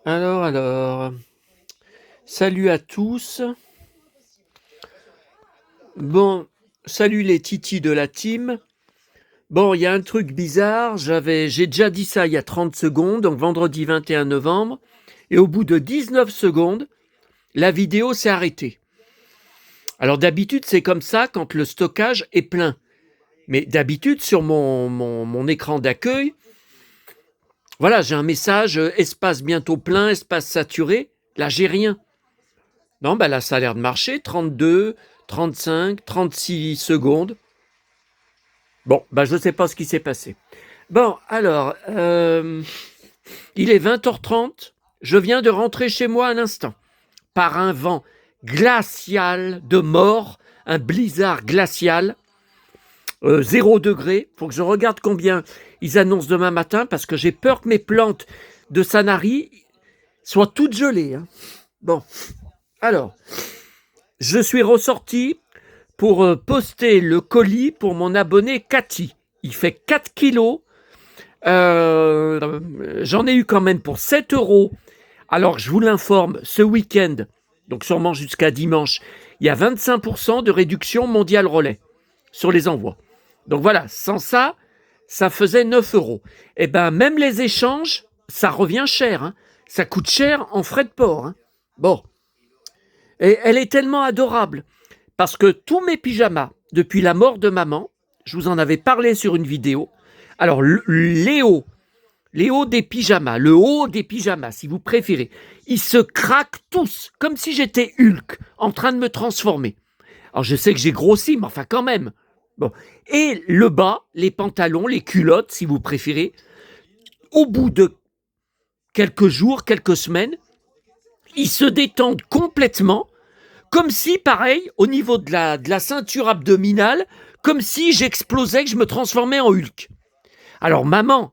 Alors, salut à tous. Bon, salut les titis de la team. Bon, il y a un truc bizarre, j'ai déjà dit ça il y a 30 secondes, donc vendredi 21 novembre, et au bout de 19 secondes, la vidéo s'est arrêtée. Alors d'habitude, c'est comme ça quand le stockage est plein. Mais d'habitude, sur mon écran d'accueil, voilà, j'ai un message, espace bientôt plein, espace saturé. Là, j'ai rien. Non, bah là, ça a l'air de marcher. 32, 35, 36 secondes. Bon, bah je ne sais pas ce qui s'est passé. Bon, alors, il est 20h30. Je viens de rentrer chez moi à l'instant. Par un vent glacial de mort, un blizzard glacial. 0 degré. Faut que je regarde combien ils annoncent demain matin parce que j'ai peur que mes plantes de Sanary soient toutes gelées. Hein. Bon, alors, je suis ressorti pour poster le colis pour mon abonné Cathy. Il fait 4 kilos. J'en ai eu quand même pour 7 euros. Alors, je vous l'informe, ce week-end, donc sûrement jusqu'à dimanche, il y a 25% de réduction mondiale relais sur les envois. Donc voilà, sans ça, ça faisait 9 euros. Et bien, même les échanges, ça revient cher. Hein. Ça coûte cher en frais de port. Hein. Bon. Et elle est tellement adorable. Parce que tous mes pyjamas, depuis la mort de maman, je vous en avais parlé sur une vidéo. Alors, les hauts des pyjamas, le haut des pyjamas, si vous préférez, ils se craquent tous, comme si j'étais Hulk, en train de me transformer. Alors, je sais que j'ai grossi, mais enfin, quand même. Bon. Et le bas, les pantalons, les culottes, si vous préférez, au bout de quelques jours, quelques semaines, ils se détendent complètement, comme si, pareil, au niveau de la ceinture abdominale, comme si j'explosais, que je me transformais en Hulk. Alors, maman,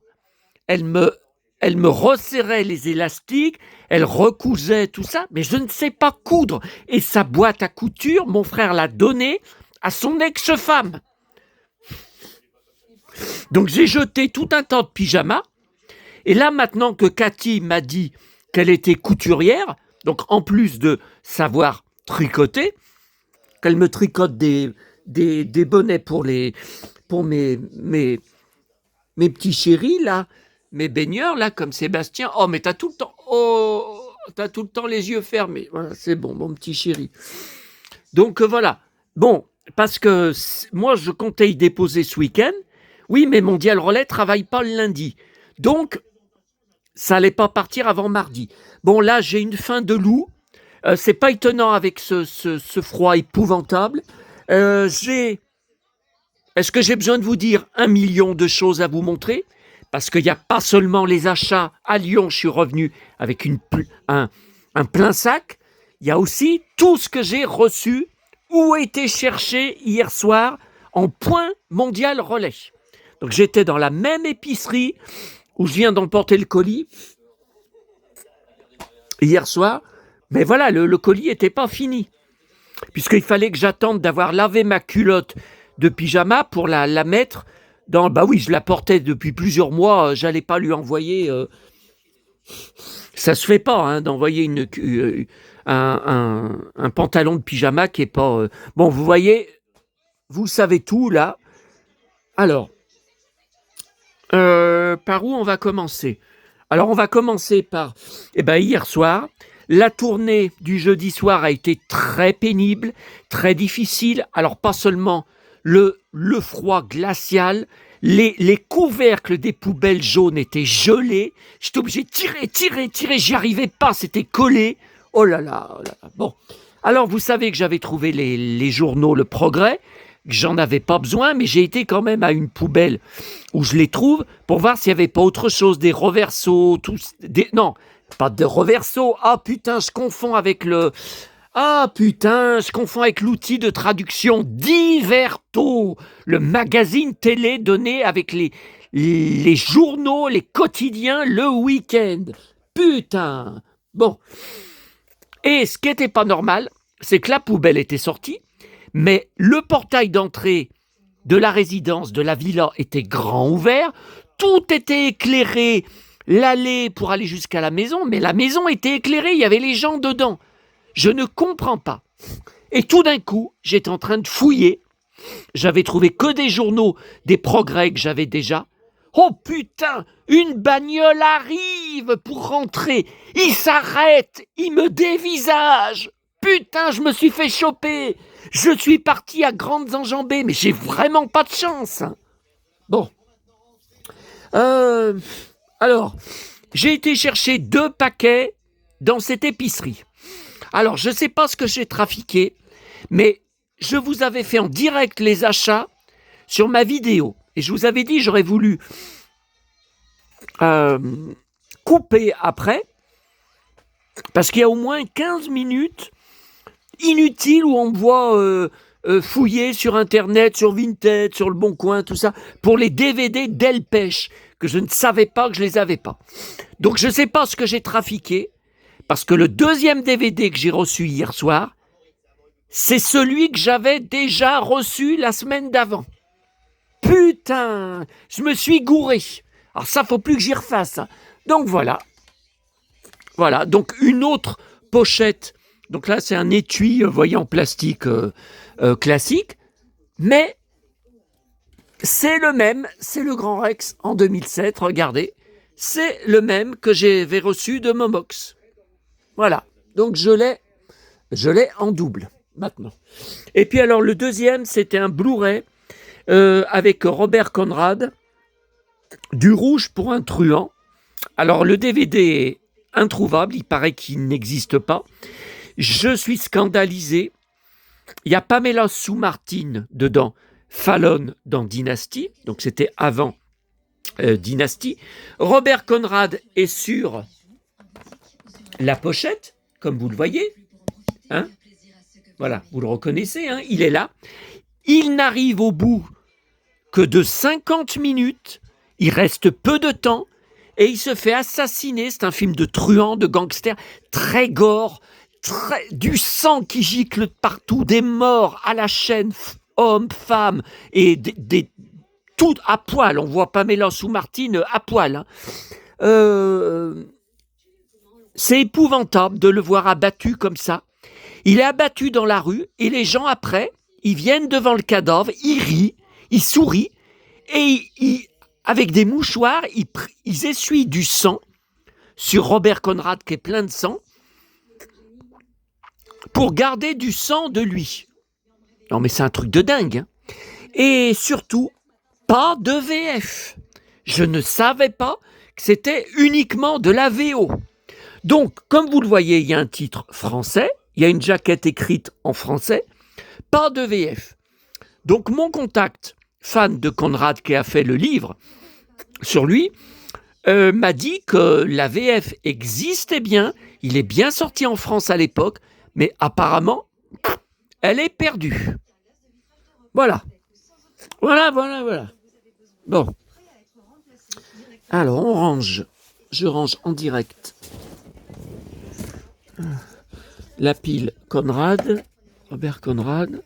elle me resserrait les élastiques, elle recousait tout ça, mais je ne sais pas coudre. Et sa boîte à couture, mon frère l'a donnée à son ex-femme. Donc j'ai jeté tout un tas de pyjamas. Et là, maintenant que Cathy m'a dit qu'elle était couturière, donc en plus de savoir tricoter, qu'elle me tricote des bonnets pour mes petits chéris, là, mes baigneurs, là, comme Sébastien. Oh, mais t'as tout le temps les yeux fermés. Voilà, c'est bon, mon petit chéri. Donc, voilà. Bon, parce que moi, je comptais y déposer ce week-end. Oui, mais Mondial Relais travaille pas le lundi. Donc, ça allait pas partir avant mardi. Bon, là, j'ai une faim de loup. C'est pas étonnant avec ce froid épouvantable. Est-ce que j'ai besoin de vous dire 1 million de choses à vous montrer? Parce qu'il n'y a pas seulement les achats. À Lyon, je suis revenu avec un plein sac. Il y a aussi tout ce que j'ai reçu ou été cherché hier soir en point mondial relais. Donc j'étais dans la même épicerie où je viens d'emporter le colis hier soir. Mais voilà, le colis n'était pas fini. Puisqu'il fallait que j'attende d'avoir lavé ma culotte de pyjama pour la mettre dans... Bah oui, je la portais depuis plusieurs mois, j'allais pas lui envoyer... ça se fait pas, hein, d'envoyer un pantalon de pyjama qui est pas... Bon, vous voyez, vous savez tout, là. Alors, par où on va commencer? Alors, on va commencer par... hier soir, la tournée du jeudi soir a été très pénible, très difficile. Alors, pas seulement le froid glacial, les couvercles des poubelles jaunes étaient gelés. J'étais obligé de tirer, j'y arrivais pas, c'était collé. Oh là là, oh là là. Bon, alors vous savez que j'avais trouvé les journaux Le Progrès, que j'en avais pas besoin, mais j'ai été quand même à une poubelle où je les trouve pour voir s'il n'y avait pas autre chose, des reversos, non, pas de reversos. Ah putain, je confonds avec l'outil de traduction Diverto, le magazine télé donné avec les journaux, les quotidiens le week-end. Putain. Bon. Et ce qui n'était pas normal, c'est que la poubelle était sortie, mais le portail d'entrée de la résidence, de la villa, était grand ouvert, tout était éclairé, l'allée pour aller jusqu'à la maison, mais la maison était éclairée, il y avait les gens dedans. Je ne comprends pas. Et tout d'un coup, j'étais en train de fouiller. J'avais trouvé que des journaux, des progrès que j'avais déjà. Oh putain, une bagnole arrive pour rentrer. Il s'arrête, il me dévisage. Putain, je me suis fait choper. Je suis parti à grandes enjambées, mais j'ai vraiment pas de chance. Bon. Alors, j'ai été chercher 2 paquets dans cette épicerie. Alors, je ne sais pas ce que j'ai trafiqué, mais je vous avais fait en direct les achats sur ma vidéo. Et je vous avais dit, j'aurais voulu couper après, parce qu'il y a au moins 15 minutes inutiles où on me voit fouiller sur Internet, sur Vinted, sur Le Bon Coin, tout ça, pour les DVD Delpech, que je ne savais pas que je les avais pas. Donc je ne sais pas ce que j'ai trafiqué, parce que le 2e DVD que j'ai reçu hier soir, c'est celui que j'avais déjà reçu la semaine d'avant. Putain, je me suis gouré. Alors ça, faut plus que j'y refasse. Donc voilà. Voilà, donc une autre pochette. Donc là, c'est un étui, voyez, en plastique classique. Mais c'est le même, c'est le Grand Rex en 2007, regardez. C'est le même que j'avais reçu de Momox. Voilà, donc je l'ai en double maintenant. Et puis alors le deuxième, c'était un Blu-ray avec Robert Conrad, Du rouge pour un truand. Alors le DVD est introuvable, il paraît qu'il n'existe pas. Je suis scandalisé. Il y a Pamela Sue Martin dedans, Fallon dans Dynasty, donc c'était avant Dynasty. Robert Conrad est sur la pochette, comme vous le voyez. Hein, voilà, vous le reconnaissez, hein, il est là. Il n'arrive au bout que de 50 minutes. Il reste peu de temps et il se fait assassiner. C'est un film de truand, de gangster, très gore, du sang qui gicle partout, des morts à la chaîne, hommes, femmes, et tout à poil. On voit Pamela Sue Martin à poil. Hein. C'est épouvantable de le voir abattu comme ça. Il est abattu dans la rue et les gens après, ils viennent devant le cadavre, ils rient, ils sourient et avec des mouchoirs, ils essuient du sang sur Robert Conrad qui est plein de sang pour garder du sang de lui. Non mais c'est un truc de dingue. Hein. Et surtout, pas de VF. Je ne savais pas que c'était uniquement de la VO. Donc, comme vous le voyez, il y a un titre français, il y a une jaquette écrite en français, pas de VF. Donc, mon contact, fan de Conrad qui a fait le livre sur lui, m'a dit que la VF existait bien, il est bien sorti en France à l'époque, mais apparemment, elle est perdue. Voilà. Voilà. Bon. Alors, on range. Je range en direct la pile Conrad, Robert Conrad,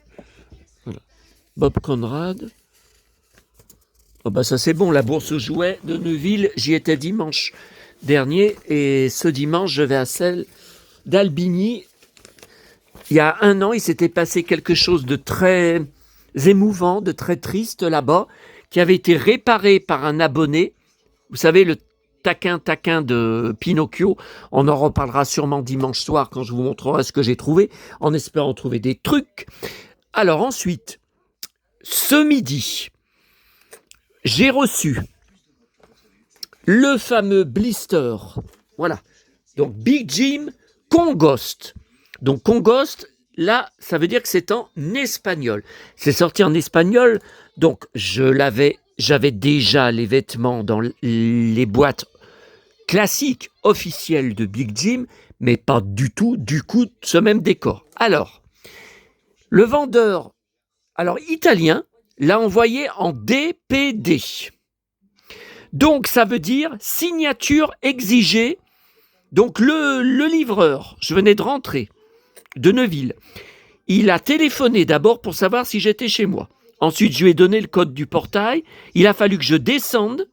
voilà. Bob Conrad. Oh bah ça c'est bon, la bourse aux jouets de Neuville, j'y étais dimanche dernier et ce dimanche je vais à celle d'Albigny. Il y a 1 an, il s'était passé quelque chose de très émouvant, de très triste là-bas, qui avait été réparé par un abonné. Vous savez, le taquin de Pinocchio, on en reparlera sûrement dimanche soir quand je vous montrerai ce que j'ai trouvé, en espérant trouver des trucs. Alors ensuite, ce midi, j'ai reçu le fameux blister, voilà, donc Big Jim Congost. Donc Congost, là, ça veut dire que c'est en espagnol. C'est sorti en espagnol, donc j'avais déjà les vêtements dans les boîtes classiques officielles de Big Jim, mais pas du tout, du coup, ce même décor. Alors, le vendeur, italien, l'a envoyé en DPD. Donc, ça veut dire signature exigée. Donc, le livreur, je venais de rentrer de Neuville, il a téléphoné d'abord pour savoir si j'étais chez moi. Ensuite, je lui ai donné le code du portail. Il a fallu que je descende.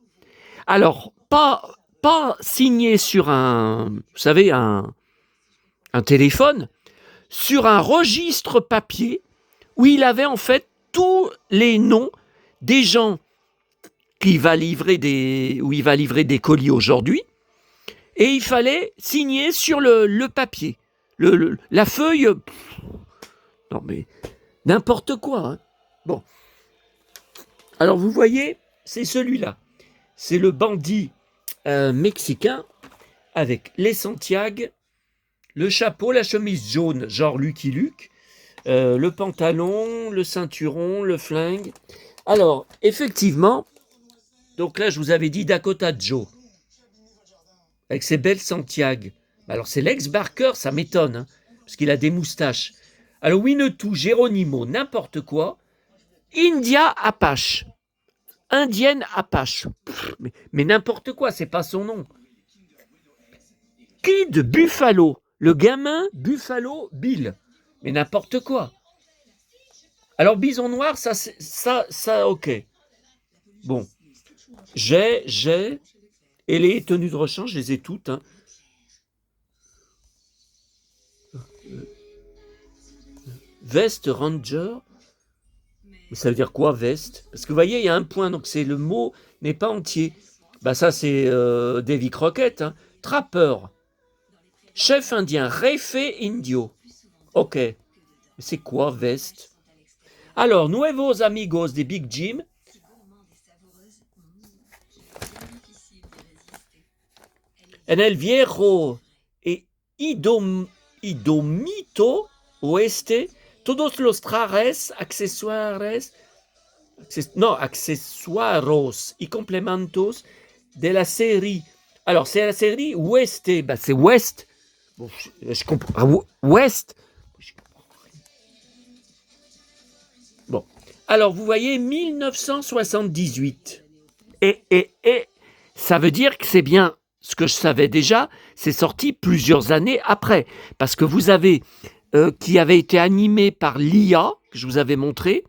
Alors, pas pas signé sur vous savez, un téléphone, sur un registre papier où il avait en fait tous les noms des gens où il va livrer des colis aujourd'hui, et il fallait signer sur le papier. La feuille, non mais n'importe quoi. Hein. Bon. Alors vous voyez, c'est celui-là. C'est le bandit mexicain avec les Santiago, le chapeau, la chemise jaune, genre Lucky Luke, le pantalon, le ceinturon, le flingue. Alors, effectivement, donc là, je vous avais dit Dakota Joe, avec ses belles Santiago. Alors, c'est l'ex Barker, ça m'étonne, hein, parce qu'il a des moustaches. Alors, Winnetou, Geronimo, n'importe quoi. India Apache. Indienne Apache. Mais n'importe quoi, c'est pas son nom. Kid Buffalo. Le gamin Buffalo Bill. Mais n'importe quoi. Alors, Bison Noir, ça, ok. Bon. J'ai. Et les tenues de rechange, je les ai toutes. Hein. Veste Ranger. Ça veut dire quoi, veste? Parce que vous voyez, il y a un point, donc c'est le mot n'est pas entier. Bah ça, c'est Davy Crockett. Hein. Trappeur. Chef indien, Refe Indio. Ok. C'est quoi, veste? Alors, Nuevos Amigos des Big Jim. En el Viejo et Idomito Oeste, todos los trajes, accessoires y complementos de la série. Alors, c'est la série Oeste. Bah, c'est West. Bon, je comprends. West. Bon. Alors, vous voyez, 1978. Et ça veut dire que c'est bien ce que je savais déjà, c'est sorti plusieurs années après. Parce que vous avez, qui avait été animé par l'IA, que je vous avais montré,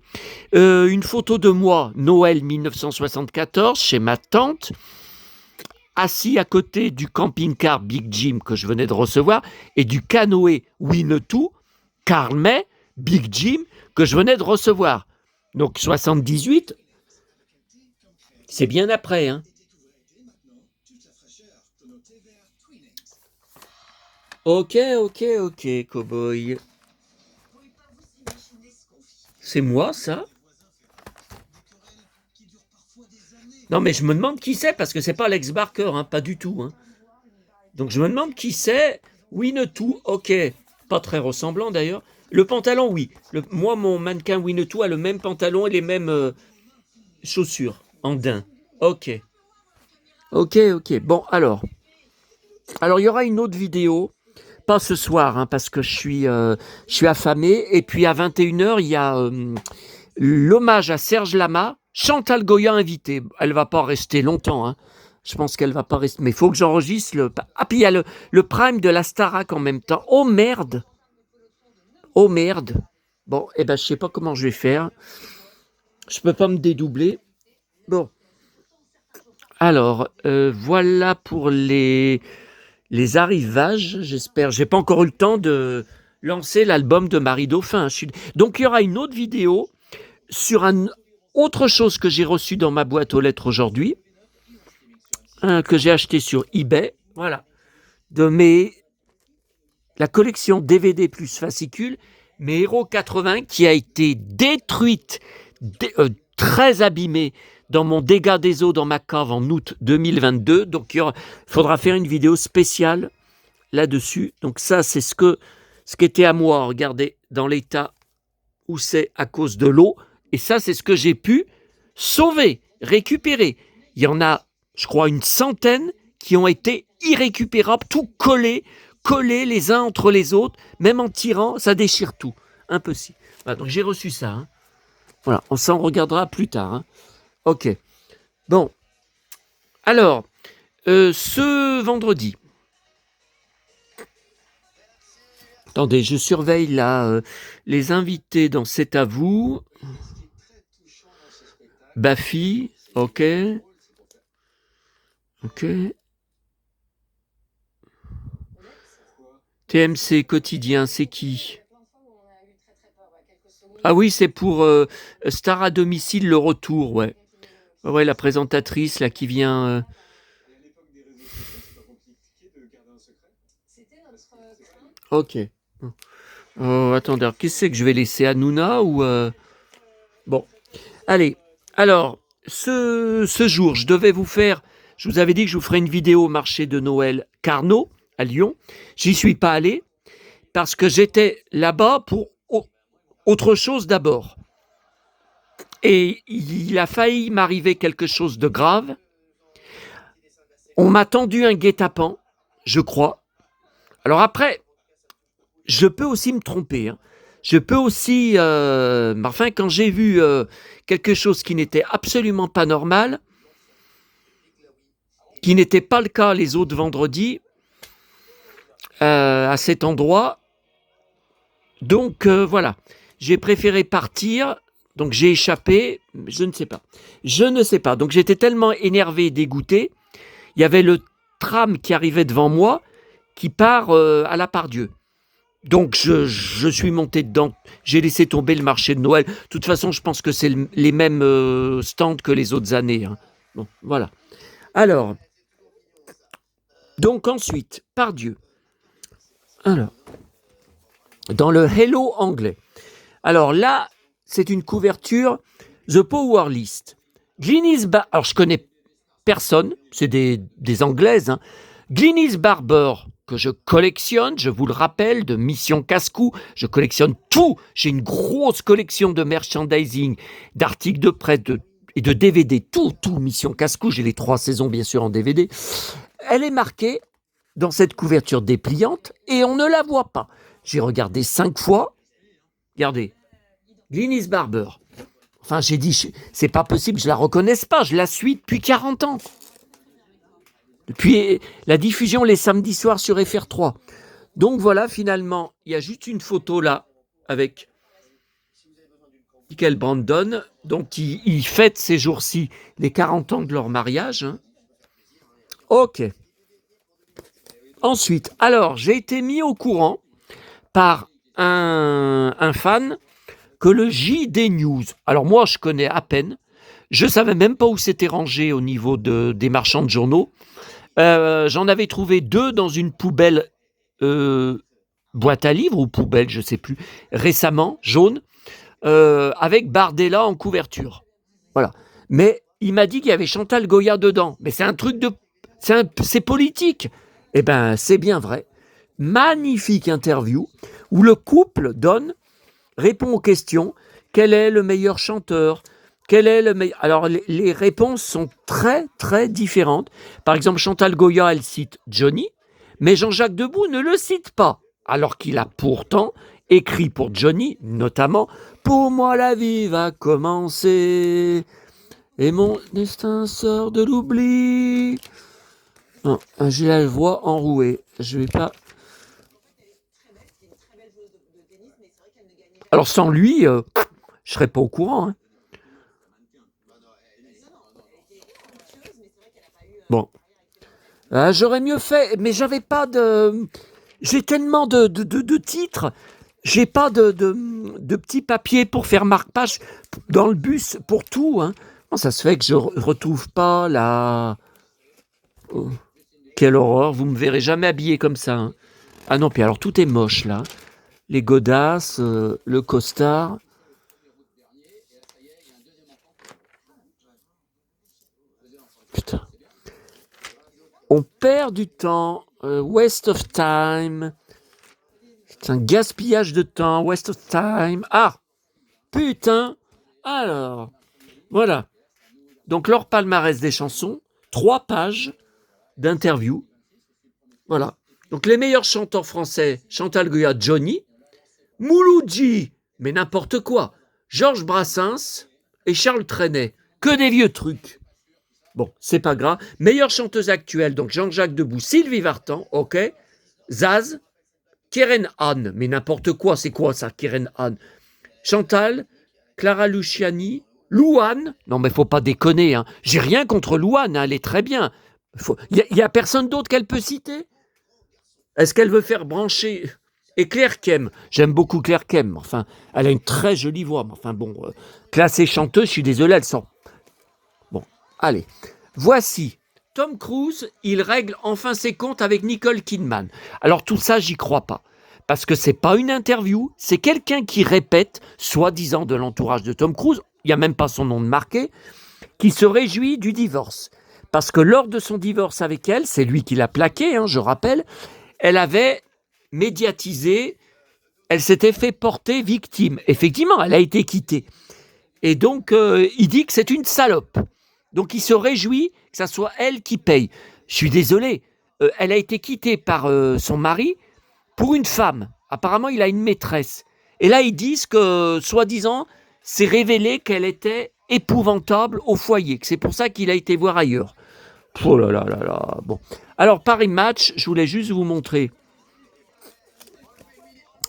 une photo de moi, Noël 1974, chez ma tante, assis à côté du camping-car Big Jim que je venais de recevoir, et du canoë Winnetou, Karl May, Big Jim, que je venais de recevoir. Donc 78, c'est bien après, hein. Ok, cowboy. C'est moi, ça? Non, mais je me demande qui c'est, parce que c'est pas Lex Barker, hein, pas du tout. Hein. Donc je me demande qui c'est. Winnetou, ok. Pas très ressemblant, d'ailleurs. Le pantalon, oui. Moi, mon mannequin Winnetou a le même pantalon et les mêmes chaussures, en daim. Ok. Bon, alors, il y aura une autre vidéo. Pas ce soir, hein, parce que je suis affamé. Et puis à 21h, il y a l'hommage à Serge Lama, Chantal Goya invitée. Elle ne va pas rester longtemps. Hein. Je pense qu'elle ne va pas rester. Mais il faut que j'enregistre le... Ah, puis il y a le prime de la Starac en même temps. Oh merde. Bon, je ne sais pas comment je vais faire. Je ne peux pas me dédoubler. Bon. Alors, voilà pour les arrivages, j'espère. J'ai pas encore eu le temps de lancer l'album de Marie Dauphin. Donc, il y aura une autre vidéo sur autre chose que j'ai reçu dans ma boîte aux lettres aujourd'hui, que j'ai acheté sur eBay. Voilà. La collection DVD plus fascicule, mes Héros 80, qui a été détruite, très abîmée, dans mon dégât des eaux dans ma cave en août 2022. Donc, il faudra faire une vidéo spéciale là-dessus. Donc, ça, c'est ce qui était à moi. Regardez, dans l'état où c'est à cause de l'eau. Et ça, c'est ce que j'ai pu sauver, récupérer. Il y en a, je crois, une centaine qui ont été irrécupérables, tout collés les uns entre les autres. Même en tirant, ça déchire tout. Impossible. Voilà, donc, j'ai reçu ça. Hein. Voilà, on s'en regardera plus tard. Hein. Ok. Bon. Alors, ce vendredi. Attendez, je surveille là les invités dans C'est à vous. Bafi, ok. TMC quotidien, c'est qui? Ah oui, c'est pour Star à domicile, le retour, ouais. Ouais, la présentatrice là qui vient. Ok. Attendez, qu'est-ce que c'est que je vais laisser Hanouna ou bon. Allez, alors, ce jour, je devais vous faire, je vous avais dit que je vous ferais une vidéo au marché de Noël Carnot, à Lyon. J'y suis pas allé, parce que j'étais là-bas pour autre chose d'abord. Et il a failli m'arriver quelque chose de grave. On m'a tendu un guet-apens, je crois. Alors après, je peux aussi me tromper, hein. Je peux aussi... enfin, quand j'ai vu quelque chose qui n'était absolument pas normal, qui n'était pas le cas les autres vendredis, à cet endroit, donc voilà. J'ai préféré partir, donc j'ai échappé, je ne sais pas. Je ne sais pas. Donc j'étais tellement énervé et dégoûté, il y avait le tram qui arrivait devant moi, qui part à la Pardieu. Donc je suis monté dedans, j'ai laissé tomber le marché de Noël. De toute façon, je pense que c'est les mêmes stands que les autres années, hein. Bon, voilà. Alors, donc ensuite, Pardieu. Alors, dans le Hello anglais. Alors là, c'est une couverture The Power List. Glynis alors je connais personne, c'est des Anglaises, hein. Glynis Barber, que je collectionne, je vous le rappelle, de Mission Casse-Cou, je collectionne tout, j'ai une grosse collection de merchandising, d'articles de presse et de DVD, tout, Mission Casse-Cou, j'ai les 3 saisons bien sûr en DVD, elle est marquée dans cette couverture dépliante et on ne la voit pas. J'ai regardé 5 fois, regardez, Glynis Barber, enfin j'ai dit, c'est pas possible, je la reconnaisse pas, je la suis depuis 40 ans. Depuis la diffusion les samedis soirs sur FR3. Donc voilà, finalement, il y a juste une photo là avec Michael Brandon. Donc ils fêtent ces jours-ci les 40 ans de leur mariage, hein. Ok. Ensuite, alors j'ai été mis au courant par un fan que le JD News, alors moi je connais à peine, je savais même pas où c'était rangé au niveau des marchands de journaux. J'en avais trouvé 2 dans une poubelle boîte à livres ou poubelle, je ne sais plus, récemment, jaune, avec Bardella en couverture. Voilà. Mais il m'a dit qu'il y avait Chantal Goya dedans. Mais c'est un truc de... C'est politique. Eh bien, c'est bien vrai. Magnifique interview où le couple répond aux questions. Quel est le meilleur chanteur ? Quel est le meilleur... Alors, les réponses sont très, très différentes. Par exemple, Chantal Goya, elle cite Johnny, mais Jean-Jacques Debout ne le cite pas, alors qu'il a pourtant écrit pour Johnny, notamment « Pour moi, la vie va commencer, et mon destin sort de l'oubli. » Non, j'ai la voix enrouée. Je vais pas... Alors, sans lui, je serais pas au courant, hein. Bon. J'aurais mieux fait, mais j'avais pas de... J'ai tellement de titres, j'ai pas de petits papiers pour faire marque-page dans le bus pour tout, hein. Bon, ça se fait que je retrouve pas la... Oh, quelle horreur, vous me verrez jamais habillé comme ça, hein. Ah non, puis alors tout est moche là. Les godasses, le costard... Putain. On perd du temps, waste of time. C'est un gaspillage de temps, waste of time. Ah, putain. Alors, voilà. Donc, leur palmarès des chansons, 3 pages d'interview. Voilà. Donc, les meilleurs chanteurs français, Chantal Goya, Johnny, Mouloudji, mais n'importe quoi, Georges Brassens et Charles Trenet. Que des vieux trucs. Bon, c'est pas grave. Meilleure chanteuse actuelle, donc Jean-Jacques Debout, Sylvie Vartan, ok. Zaz, Keren Anne, mais n'importe quoi, c'est quoi ça, Keren Anne? Chantal, Clara Luciani, Louane, non mais faut pas déconner, hein. J'ai rien contre Louane, hein, elle est très bien. Il y a personne d'autre qu'elle peut citer? Est-ce qu'elle veut faire brancher... Et Claire Kem, j'aime beaucoup Claire Kem, enfin, elle a une très jolie voix, mais enfin bon, classée chanteuse, je suis désolé, elle sort. Bon, allez, voici, Tom Cruise, il règle enfin ses comptes avec Nicole Kidman. Alors tout ça, j'y crois pas, parce que c'est pas une interview, c'est quelqu'un qui répète, soi-disant de l'entourage de Tom Cruise, il n'y a même pas son nom de marqué, qui se réjouit du divorce. Parce que lors de son divorce avec elle, c'est lui qui l'a plaqué, je rappelle, elle avait médiatisé, elle s'était fait porter victime. Effectivement, elle a été quittée. Et donc, il dit que c'est une salope. Donc, il se réjouit que ça soit elle qui paye. Je suis désolé, elle a été quittée par son mari pour une femme. Apparemment, il a une maîtresse. Et là, ils disent que, soi-disant, c'est révélé qu'elle était épouvantable au foyer, que c'est pour ça qu'il a été voir ailleurs. Oh là là là là. Bon. Alors, Paris Match, je voulais juste vous montrer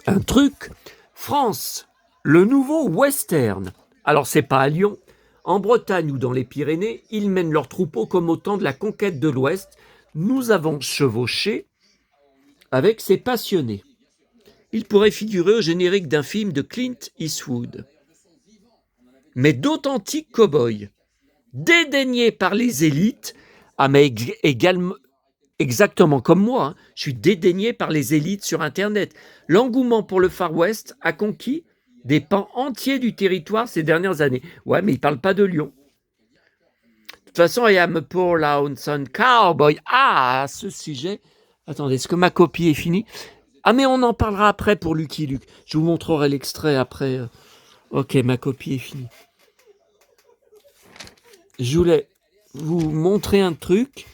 un truc. France, le nouveau western. Alors, c'est pas à Lyon. En Bretagne ou dans les Pyrénées, ils mènent leurs troupeaux comme au temps de la conquête de l'Ouest. Nous avons chevauché avec ces passionnés. Il pourrait figurer au générique d'un film de Clint Eastwood. Mais d'authentiques cow-boys, dédaignés par les élites, mais également, exactement comme moi, je suis dédaigné par les élites sur Internet. L'engouement pour le Far West a conquis des pans entiers du territoire ces dernières années. Ouais, mais il ne parle pas de Lyon. De toute façon, I am a poor lonesome cowboy. Ah, à ce sujet, attendez, est-ce que ma copie est finie? Ah, mais on en parlera après pour Lucky Luke. Je vous montrerai l'extrait après. Ok, ma copie est finie. Je voulais vous montrer un truc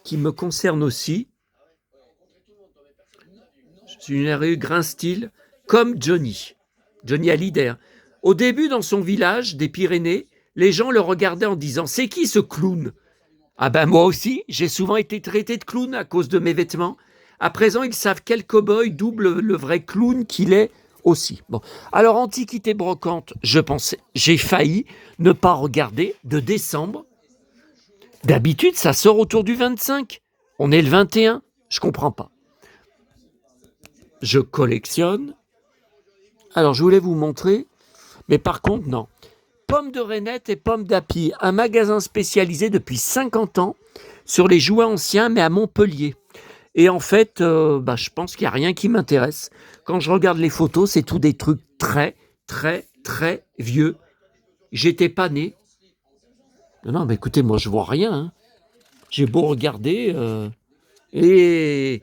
qui me concerne aussi. Je suis une rue Grain-Style, comme Johnny Hallyday. Au début, dans son village des Pyrénées, les gens le regardaient en disant « C'est qui ce clown ?» Ah ben moi aussi, j'ai souvent été traité de clown à cause de mes vêtements. À présent, ils savent quel cow-boy double le vrai clown qu'il est aussi. Bon, alors Antiquité brocante, je pensais, j'ai failli ne pas regarder de décembre. D'habitude, ça sort autour du 25. On est le 21. Je comprends pas. Je collectionne. Alors, je voulais vous montrer, mais par contre, non. Pommes de Reinette et Pommes d'Api, un magasin spécialisé depuis 50 ans sur les jouets anciens, mais à Montpellier. Et en fait, je pense qu'il n'y a rien qui m'intéresse. Quand je regarde les photos, c'est tout des trucs très, très, très vieux. J'étais pas né. Non, mais écoutez, moi, je vois rien. J'ai beau regarder. Et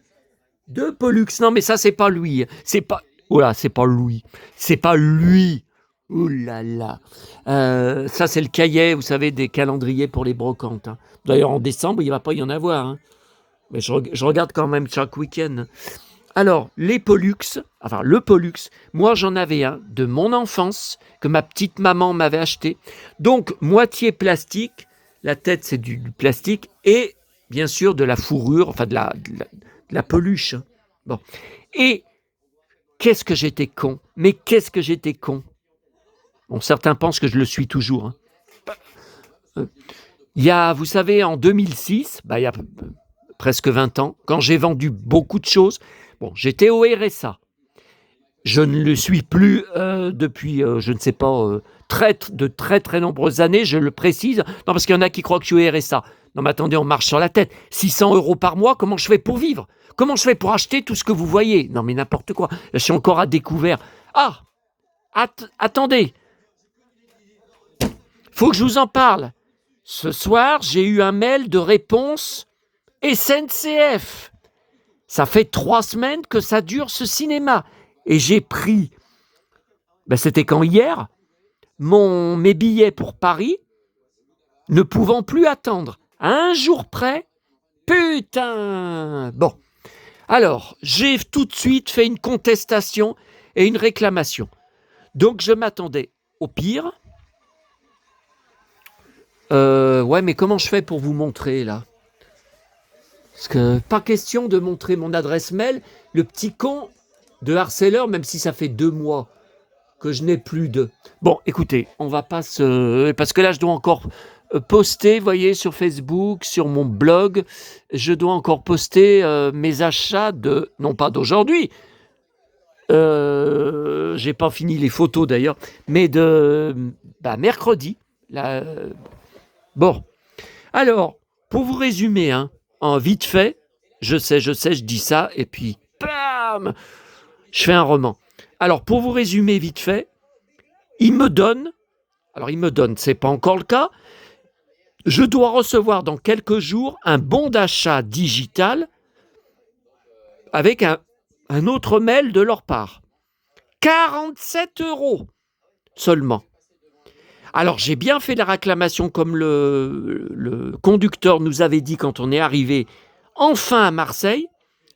de Pollux. Non, mais ça, c'est pas lui. C'est pas... Oh là, c'est pas lui. C'est pas lui. Ouh là là. Ça, c'est le cahier, vous savez, des calendriers pour les brocantes. D'ailleurs, en décembre, il ne va pas y en avoir. Mais je regarde quand même chaque week-end. Alors, les Pollux, enfin, le Pollux, moi, j'en avais un de mon enfance que ma petite maman m'avait acheté. Donc, moitié plastique. La tête, c'est du plastique. Et, bien sûr, de la fourrure, enfin, de la peluche. Bon. Et, qu'est-ce que j'étais con. Mais qu'est-ce que j'étais con. Bon, certains pensent que je le suis toujours. Il y a, vous savez, en 2006, il y a presque 20 ans, quand j'ai vendu beaucoup de choses, j'étais au RSA. Je ne le suis plus depuis, je ne sais pas, de très très nombreuses années, je le précise. Non, parce qu'il y en a qui croient que je suis au RSA. Non, mais attendez, on marche sur la tête. 600 € par mois, comment je fais pour vivre? Comment je fais pour acheter tout ce que vous voyez? Non, mais n'importe quoi. Je suis encore à découvert. Ah, attendez. Faut que je vous en parle. Ce soir, j'ai eu un mail de réponse SNCF. Ça fait 3 semaines que ça dure ce cinéma. Et j'ai pris, c'était quand hier, mes billets pour Paris, ne pouvant plus attendre. À un jour près, putain. Bon, alors, j'ai tout de suite fait une contestation et une réclamation. Donc, je m'attendais au pire. Ouais, mais comment je fais pour vous montrer, là? Parce que pas question de montrer mon adresse mail, le petit con de harceleur, même si ça fait 2 mois que je n'ai plus de... Bon, écoutez, on va pas se... Parce que là, je dois encore poster, vous voyez, sur Facebook, sur mon blog. Je dois encore poster mes achats non pas d'aujourd'hui, j'ai pas fini les photos d'ailleurs, mais de mercredi. Bon, alors, pour vous résumer, en vite fait, je sais, je dis ça, et puis, bam, je fais un roman. Alors, pour vous résumer vite fait, il me donne, c'est pas encore le cas, je dois recevoir dans quelques jours un bon d'achat digital avec un autre mail de leur part. 47 € seulement. Alors, j'ai bien fait la réclamation comme le conducteur nous avait dit quand on est arrivé enfin à Marseille,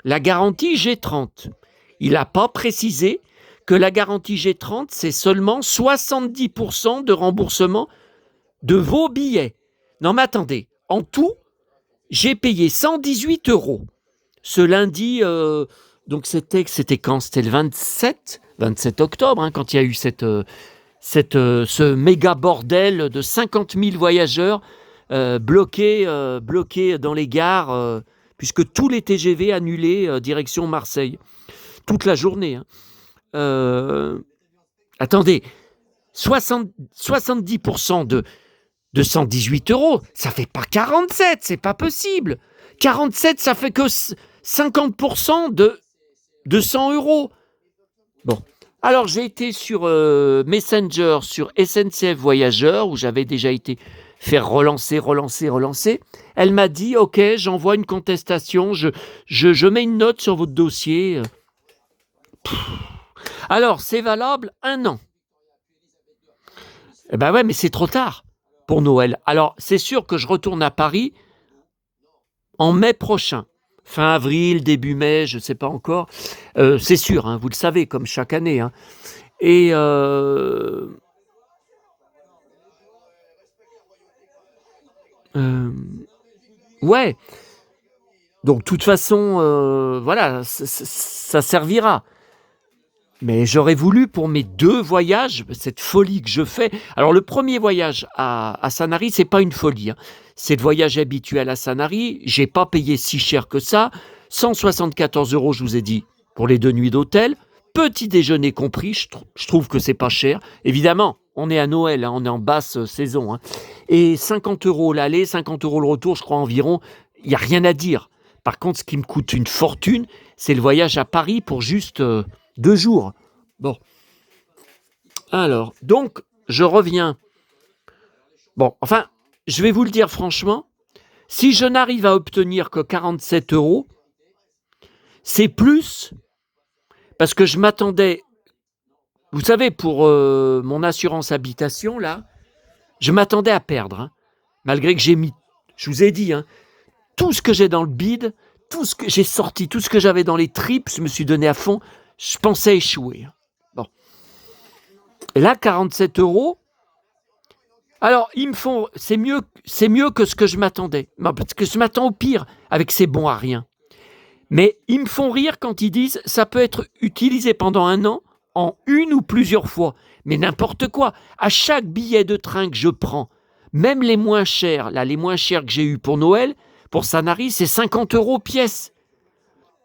la garantie G30. Il n'a pas précisé que la garantie G30, c'est seulement 70% de remboursement de vos billets. Non, mais attendez, en tout, j'ai payé 118 € ce lundi. Donc, c'était quand? C'était le 27 octobre, quand il y a eu ce méga bordel de 50 000 voyageurs bloqués dans les gares, puisque tous les TGV annulés direction Marseille. Toute la journée. Attendez, 70% de 118 €, ça fait pas 47, c'est pas possible. 47, ça fait que 50% de 100 €. Bon. Alors, j'ai été sur Messenger, sur SNCF Voyageurs, où j'avais déjà été faire relancer. Elle m'a dit, OK, j'envoie une contestation, je mets une note sur votre dossier. Alors, c'est valable 1 an. Eh ben ouais, mais c'est trop tard pour Noël. Alors, c'est sûr que je retourne à Paris en mai prochain. Fin avril, début mai, je ne sais pas encore. C'est sûr, vous le savez, comme chaque année. Et ouais. Donc, de toute façon, voilà, ça servira. Mais j'aurais voulu pour mes 2 voyages, cette folie que je fais. Alors, le premier voyage à Sanary, c'est pas une folie. C'est le voyage habituel à Sanary. J'ai pas payé si cher que ça. 174 €, je vous ai dit, pour les 2 nuits d'hôtel. Petit déjeuner compris. Je trouve que c'est pas cher. Évidemment, on est à Noël, on est en basse saison. Et 50 € l'aller, 50 € le retour, je crois environ. Il n'y a rien à dire. Par contre, ce qui me coûte une fortune, c'est le voyage à Paris pour juste 2 jours. Bon. Alors, donc, je reviens. Bon, enfin, je vais vous le dire franchement, si je n'arrive à obtenir que 47 €, c'est plus parce que je m'attendais, vous savez, pour mon assurance habitation, là, je m'attendais à perdre, malgré que j'ai mis, je vous ai dit, tout ce que j'ai dans le bide, tout ce que j'ai sorti, tout ce que j'avais dans les tripes, je me suis donné à fond, je pensais échouer. Bon. Et là, 47 €, alors, ils me font, c'est mieux que ce que je m'attendais. Parce que je m'attends au pire avec ces bons à rien. Mais ils me font rire quand ils disent ça peut être utilisé pendant 1 an en une ou plusieurs fois. Mais n'importe quoi. À chaque billet de train que je prends, même les moins chers, les moins chers que j'ai eus pour Noël, pour Sanary, c'est 50 € pièce.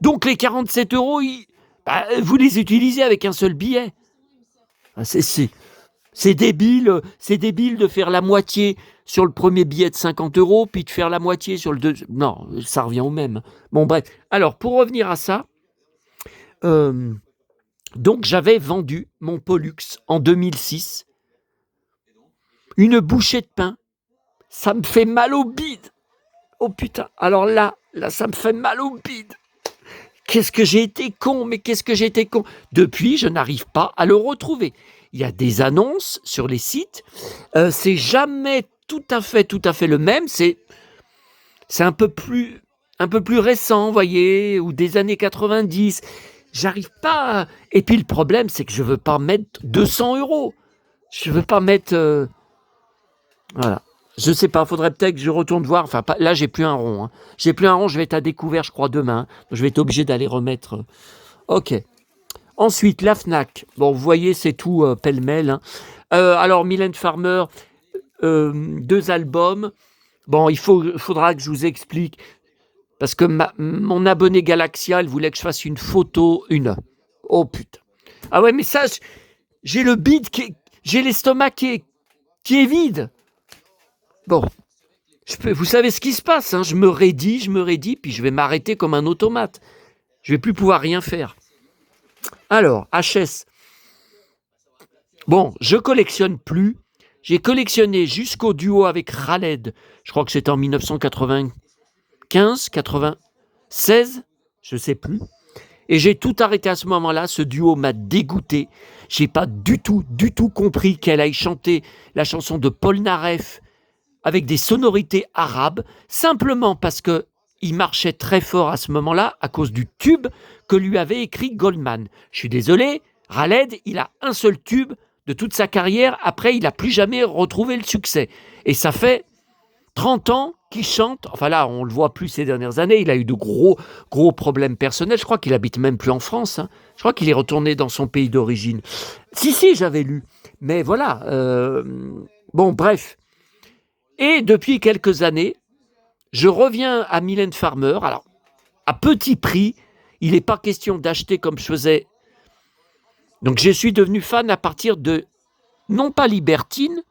Donc les 47 €, vous les utilisez avec un seul billet. C'est débile de faire la moitié sur le premier billet de 50 €, puis de faire la moitié sur le deuxième. Non, ça revient au même. Bon, bref. Alors, pour revenir à ça, donc j'avais vendu mon Pollux en 2006. Une bouchée de pain, ça me fait mal au bide. Oh putain, alors là, ça me fait mal au bide. Qu'est-ce que j'ai été con, Depuis, je n'arrive pas à le retrouver. Il y a des annonces sur les sites. C'est jamais tout à fait le même. C'est un peu plus récent, vous voyez, ou des années 90. J'arrive pas. Et puis le problème, c'est que je veux pas mettre 200 €. Je veux pas mettre. Voilà. Je sais pas. Faudrait peut-être que je retourne voir. Enfin, là, j'ai plus un rond. J'ai plus un rond. Je vais être à découvert, je crois, demain. Donc, je vais être obligé d'aller remettre. Ok. Ensuite, la Fnac. Bon, vous voyez, c'est tout pêle-mêle. Alors, Mylène Farmer, 2 albums. Bon, faudra que je vous explique, parce que mon abonné Galaxia, elle voulait que je fasse une photo, Oh putain. Ah ouais, mais ça, j'ai le bide, j'ai l'estomac qui est vide. Bon, vous savez ce qui se passe, hein, je me raidis, puis je vais m'arrêter comme un automate. Je vais plus pouvoir rien faire. Alors, HS. Bon, je collectionne plus. J'ai collectionné jusqu'au duo avec Khaled. Je crois que c'était en 1995, 96, je sais plus. Et j'ai tout arrêté à ce moment-là. Ce duo m'a dégoûté. J'ai pas du tout compris qu'elle aille chanter la chanson de Paul Naref avec des sonorités arabes, simplement parce que il marchait très fort à ce moment-là à cause du tube que lui avait écrit Goldman. Je suis désolé, Khaled, il a un seul tube de toute sa carrière. Après, il n'a plus jamais retrouvé le succès. Et ça fait 30 ans qu'il chante. Enfin là, on le voit plus ces dernières années. Il a eu de gros problèmes personnels. Je crois qu'il habite même plus en France. Hein. Je crois qu'il est retourné dans son pays d'origine. Si, j'avais lu. Mais voilà. Bon, bref. Et depuis quelques années, je reviens à Mylène Farmer. Alors, à petit prix, il n'est pas question d'acheter comme je faisais. Donc, je suis devenu fan à partir de, non pas Libertine,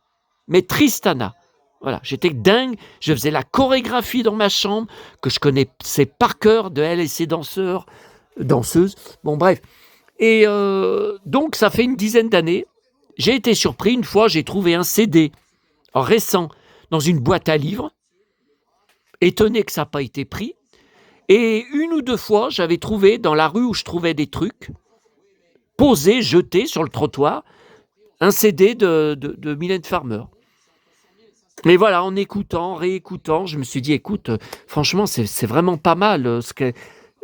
mais Tristana. Voilà, j'étais dingue. Je faisais la chorégraphie dans ma chambre, que je connaissais par cœur de elle et ses danseuses. Bon, bref. Et donc, ça fait une dizaine d'années. J'ai été surpris. Une fois, j'ai trouvé un CD récent dans une boîte à livres. Étonné que ça n'a pas été pris. Et 1 ou 2 fois, j'avais trouvé dans la rue où je trouvais des trucs, posés, jetés sur le trottoir, un CD de Mylène Farmer. Mais voilà, en réécoutant, je me suis dit, écoute, franchement, c'est vraiment pas mal.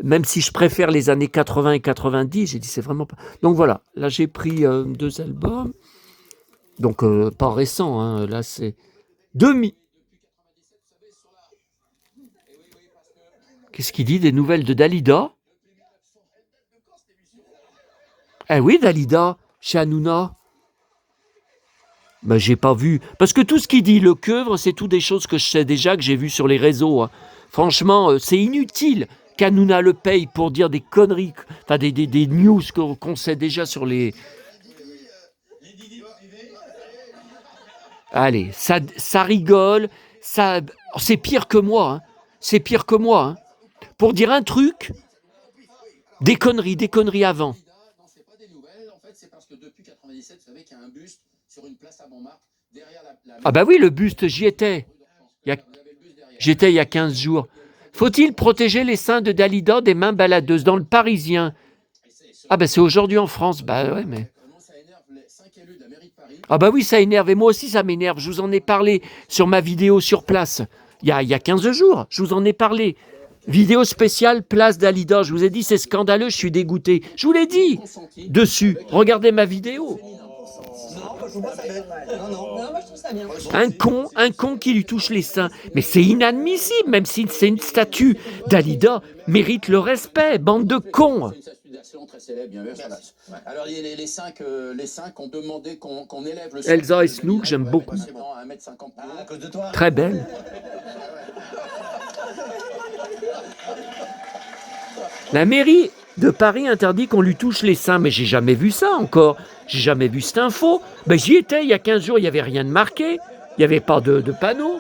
Même si je préfère les années 80 et 90, j'ai dit, c'est vraiment pas... Donc voilà, là, j'ai pris 2 albums. Donc, pas récent, hein, là, c'est 2000. Qu'est-ce qu'il dit des nouvelles de Dalida? Eh oui, Dalida, chez Hanouna. Ben, j'ai pas vu. Parce que tout ce qu'il dit, le keuvre, c'est tout des choses que je sais déjà, que j'ai vues sur les réseaux. Hein. Franchement, c'est inutile qu'Hanouna le paye pour dire des conneries, enfin des news qu'on sait déjà sur les... Allez, ça rigole, c'est pire que moi. Hein. C'est pire que moi. Hein. Pour dire un truc, des conneries avant. Ah bah oui, le buste, j'y étais. J'étais il y a 15 jours. Faut-il protéger les seins de Dalida des mains baladeuses dans le Parisien? Ah bah c'est aujourd'hui en France. Bah ouais, mais... Ah bah oui, ça énerve. Et moi aussi, ça m'énerve. Je vous en ai parlé sur ma vidéo sur place. Il y a 15 jours, je vous en ai parlé. Vidéo spéciale Place Dalida. Je vous ai dit, c'est scandaleux, je suis dégoûté. Je vous l'ai dit dessus. Regardez ma vidéo. Un con qui lui touche les seins. Mais c'est inadmissible, même si c'est une statue. Dalida mérite le respect, bande de cons. Alors, les cinq ont demandé qu'on élève le... Elsa et Snook, j'aime beaucoup. Très belle. La mairie de Paris interdit qu'on lui touche les seins. Mais j'ai jamais vu ça encore. J'ai jamais vu cette info. Ben, j'y étais il y a 15 jours, il n'y avait rien de marqué. Il n'y avait pas de panneau.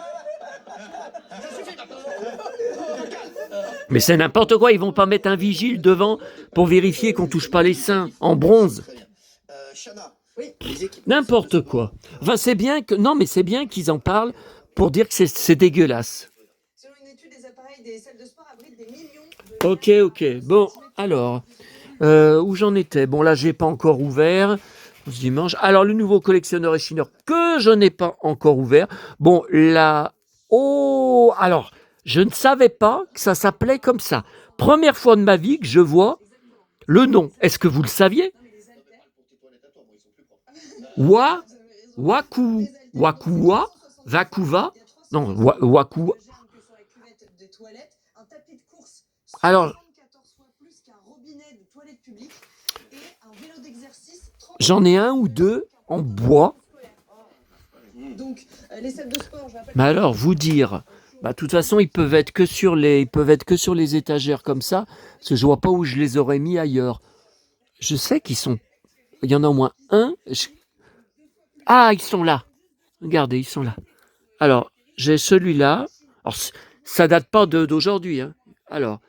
Mais c'est n'importe quoi, ils vont pas mettre un vigile devant pour vérifier qu'on touche pas les seins en bronze. N'importe quoi. Enfin, c'est bien que... Non, mais c'est bien qu'ils en parlent pour dire que c'est dégueulasse. Ok. Bon, alors, où j'en étais? Bon, là, j'ai pas encore ouvert. Dimanche. Alors, le nouveau collectionneur et chineur que je n'ai pas encore ouvert. Bon, là... Oh, alors, je ne savais pas que ça s'appelait comme ça. Première fois de ma vie que je vois le nom. Est-ce que vous le saviez? Wakua, Vakuva, non, Wakua. Alors, j'en ai un ou deux en bois. Mais alors, vous dire, bah, de toute façon, ils peuvent être que sur les étagères comme ça, parce que je vois pas où je les aurais mis ailleurs. Je sais il y en a au moins un. Ah, ils sont là. Regardez, ils sont là. Alors, j'ai celui-là. Alors, ça date pas d'aujourd'hui, hein. Alors,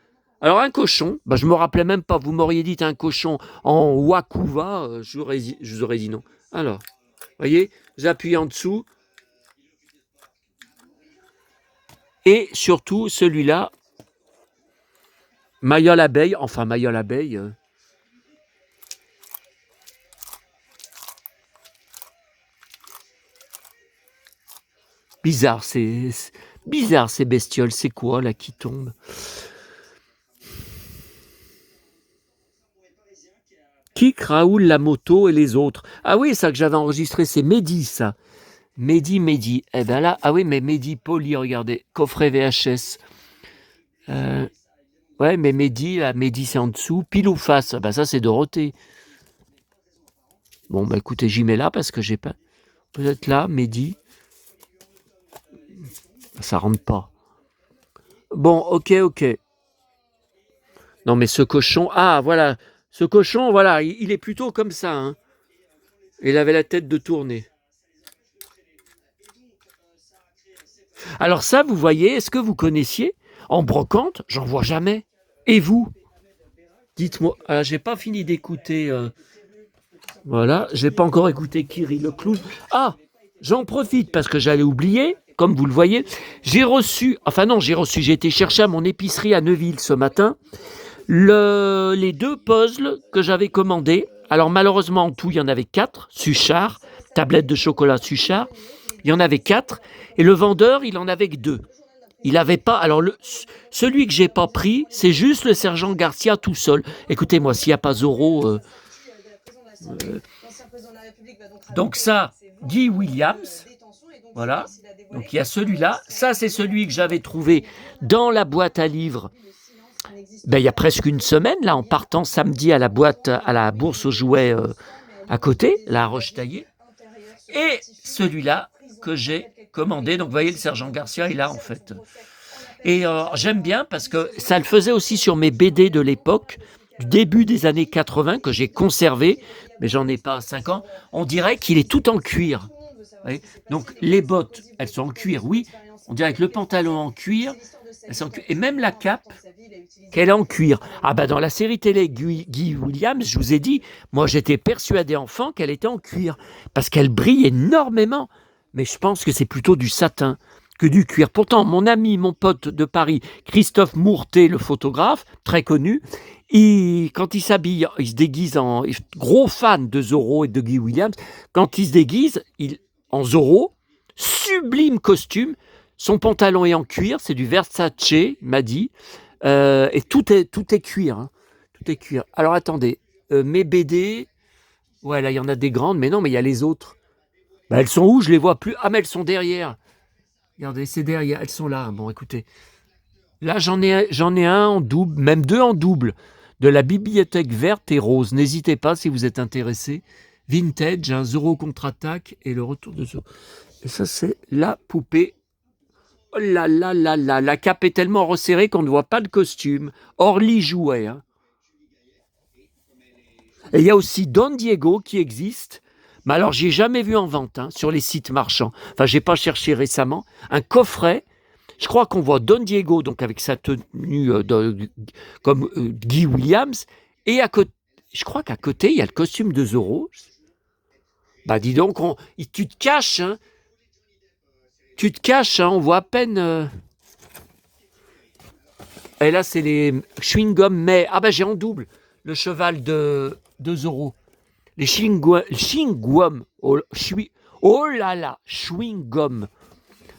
un cochon, bah, je me rappelais même pas. Vous m'auriez dit un cochon en wakuva, je vous aurais dit non. Alors, vous voyez, j'appuie en dessous. Et surtout, celui-là, Mayol abeille, enfin Mayol abeille. Bizarre, bizarre ces bestioles. C'est quoi là qui tombe? Kik, Raoul, la moto et les autres. Ah oui, ça que j'avais enregistré, c'est Mehdi, ça. Mehdi. Eh ben là, ah oui, mais Mehdi Poli, regardez, coffret VHS. Ouais, mais Mehdi, là, Mehdi c'est en dessous. Pile ou face, ben ça c'est Dorothée. Bon, bah écoutez, j'y mets là parce que j'ai pas. Vous êtes là, Mehdi. Ça rentre pas. Bon, ok. Non, mais ce cochon, ah voilà, ce cochon, voilà, il est plutôt comme ça, hein. Il avait la tête de tourner. Alors ça, vous voyez, est-ce que vous connaissiez? En brocante, j'en vois jamais. Et vous? Dites-moi. J'ai pas fini d'écouter. Voilà, j'ai pas encore écouté Kiri le clown. Ah, j'en profite parce que j'allais oublier. Comme vous le voyez, j'ai été chercher à mon épicerie à Neuville ce matin les 2 puzzles que j'avais commandés. Alors malheureusement, en tout, il y en avait 4. Suchard, tablette de chocolat Suchard. Il y en avait 4. Et le vendeur, il en avait que 2. Il avait pas. Alors, celui que j'ai pas pris, c'est juste le sergent Garcia tout seul. Écoutez-moi, s'il n'y a pas Zorro. Donc, ça, Guy Williams. Voilà. Donc, il y a celui-là. Ça, c'est celui que j'avais trouvé dans la boîte à livres. Ben, il y a presque une semaine, là, en partant samedi à la bourse aux jouets à côté, la Roche-Taillée. Et celui-là que j'ai commandé. Donc, vous voyez, le sergent Garcia est là, en fait. Et j'aime bien parce que ça le faisait aussi sur mes BD de l'époque, du début des années 80, que j'ai conservé, mais j'en ai pas 5 ans. On dirait qu'il est tout en cuir. Donc, les bottes, elles sont en cuir, oui. On dirait que le pantalon en cuir, et même la cape, qu'elle est en cuir. Ah bah dans la série télé Guy Williams, je vous ai dit, moi j'étais persuadé enfant qu'elle était en cuir, parce qu'elle brille énormément. Mais je pense que c'est plutôt du satin que du cuir. Pourtant, mon ami, mon pote de Paris, Christophe Mourtet, le photographe, très connu, quand il s'habille, il se déguise en gros fan de Zorro et de Guy Williams. Quand il se déguise en Zorro, sublime costume, son pantalon est en cuir, c'est du Versace, il m'a dit. Et tout est cuir. Hein. Tout est cuir. Alors attendez, mes BD, ouais, là il y en a des grandes, mais non, mais il y a les autres. Bah, elles sont où? Je les vois plus. Ah, mais elles sont derrière. Regardez, c'est derrière. Elles sont là. Bon, écoutez. Là, j'en ai un en double, même 2 en double, de la bibliothèque verte et rose. N'hésitez pas si vous êtes intéressé. Vintage, un Zorro contre-attaque et le retour de Zorro. Et ça, c'est la poupée. Oh là là là là, la cape est tellement resserrée qu'on ne voit pas de costume. Orly jouet. Hein. Et il y a aussi Don Diego qui existe. Mais alors, j'ai jamais vu en vente sur les sites marchands. Enfin, j'ai pas cherché récemment. Un coffret. Je crois qu'on voit Don Diego, donc avec sa tenue comme Guy Williams. Et à côté, je crois qu'à côté, il y a le costume de Zorro. Bah, dis donc, tu te caches. Hein. Tu te caches, hein, on voit à peine. Et là, c'est les chewing-gum, mais. Ah, ben, j'ai en double le cheval de Zorro. Les chewing-gum. Oh là là, chewing-gum.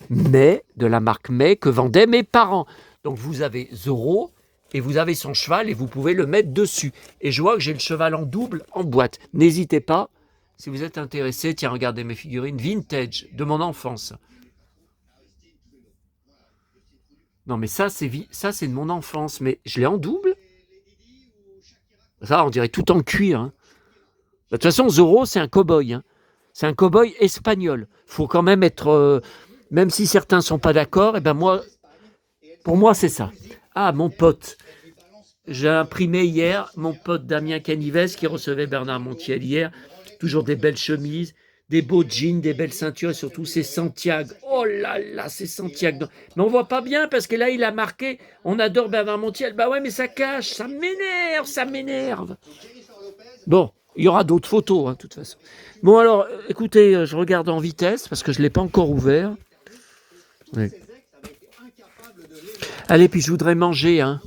Mais, de la marque Mais, que vendaient mes parents. Donc, vous avez Zorro et vous avez son cheval et vous pouvez le mettre dessus. Et je vois que j'ai le cheval en double en boîte. N'hésitez pas, si vous êtes intéressé, tiens, regardez mes figurines vintage de mon enfance. Non, mais ça, c'est de mon enfance. Mais je l'ai en double. Ça, on dirait tout en cuir. Hein. De toute façon, Zorro, c'est un cow-boy. Hein. C'est un cow-boy espagnol. Il faut quand même être... même si certains ne sont pas d'accord, et ben moi, pour moi, c'est ça. Ah, mon pote. J'ai imprimé hier, mon pote Damien Canives qui recevait Bernard Montiel hier. Toujours des belles chemises, des beaux jeans, des belles ceintures, et surtout c'est Santiago. Oh là là, c'est Santiago. Mais on voit pas bien parce que là, il a marqué « On adore Bernard Montiel ». Bah ouais, mais ça cache, ça m'énerve, ça m'énerve. Bon, il y aura d'autres photos, hein, de toute façon. Bon alors, écoutez, je regarde en vitesse parce que je ne l'ai pas encore ouvert. Oui. Allez, puis je voudrais manger, hein.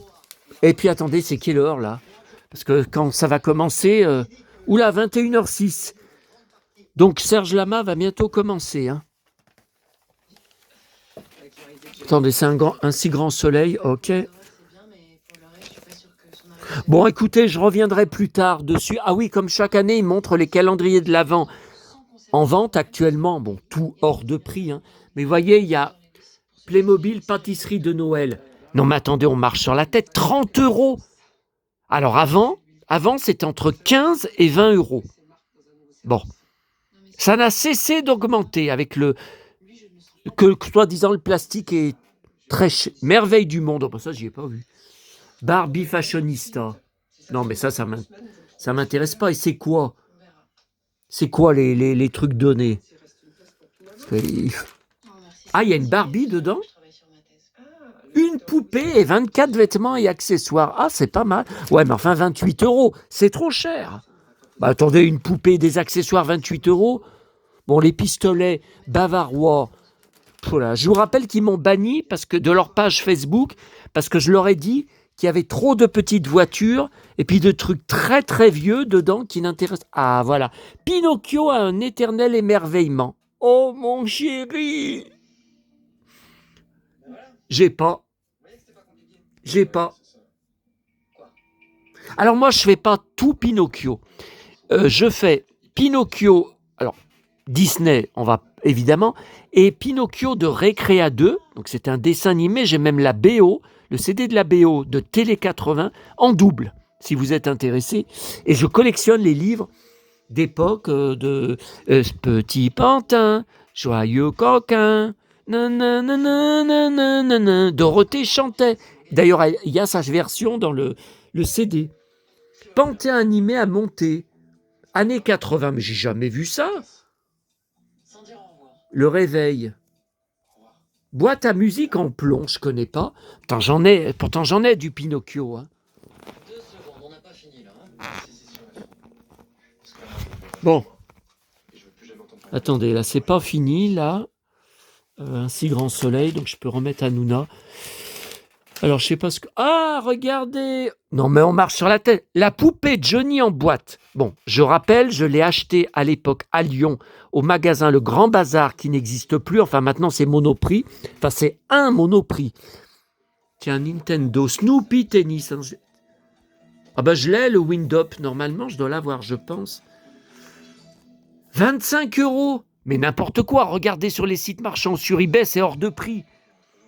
Et puis attendez, c'est quelle heure là? Parce que quand ça va commencer, oula, 21h06. Donc Serge Lama va bientôt commencer, hein. Attendez, c'est un si grand soleil, ok. Bon, écoutez, je reviendrai plus tard dessus. Ah oui, comme chaque année, ils montrent les calendriers de l'Avent en vente actuellement. Bon, tout hors de prix, hein. Mais vous voyez, il y a Playmobil pâtisserie de Noël. Non mais attendez, on marche sur la tête. 30 €. Alors avant c'était entre 15 et 20 €. Bon, ça n'a cessé d'augmenter avec le... que soi-disant le plastique est très merveille du monde. Oh, bah ça, j'y ai pas vu. Barbie fashionista. Non mais ça m'intéresse pas. Et c'est quoi? C'est quoi les trucs donnés? Ah, il y a une Barbie dedans? Une poupée et 24 vêtements et accessoires. Ah, c'est pas mal. Ouais, mais enfin, 28 €, c'est trop cher. Bah, attendez, une poupée et des accessoires, 28 €. Bon, les pistolets bavarois, voilà. Je vous rappelle qu'ils m'ont banni parce que, de leur page Facebook, parce que je leur ai dit qu'il y avait trop de petites voitures et puis de trucs très très vieux dedans qui n'intéressent... Ah, voilà. Pinocchio a un éternel émerveillement. Oh, mon chéri! J'ai pas. Alors moi, je fais pas tout Pinocchio. Je fais Pinocchio, alors Disney, on va évidemment, et Pinocchio de Récréa 2, donc c'est un dessin animé, j'ai même la BO, le CD de la BO de Télé 80 en double, si vous êtes intéressé. Et je collectionne les livres d'époque de Petit Pantin, Joyeux Coquin, nanana, Dorothée chantait. D'ailleurs, il y a sa version dans le CD. Pantin animé à monter. Années 80, mais j'ai jamais vu ça. Le réveil. Boîte à musique en plomb, je connais pas. Pourtant j'en ai du Pinocchio. Hein. Bon. Attendez, là c'est pas fini, là. Un si grand soleil, donc je peux remettre Hanouna. Alors je sais pas ce que... Ah, regardez! Non mais on marche sur la tête. La poupée Johnny en boîte. Bon, je rappelle, je l'ai acheté à l'époque à Lyon, au magasin Le Grand Bazar, qui n'existe plus. Enfin maintenant c'est Monoprix. Enfin c'est un Monoprix. Tiens, Nintendo, Snoopy Tennis. Ah bah je l'ai, le Wind-Up. Normalement je dois l'avoir, je pense. 25 €. Mais n'importe quoi, regardez sur les sites marchands, sur eBay, c'est hors de prix.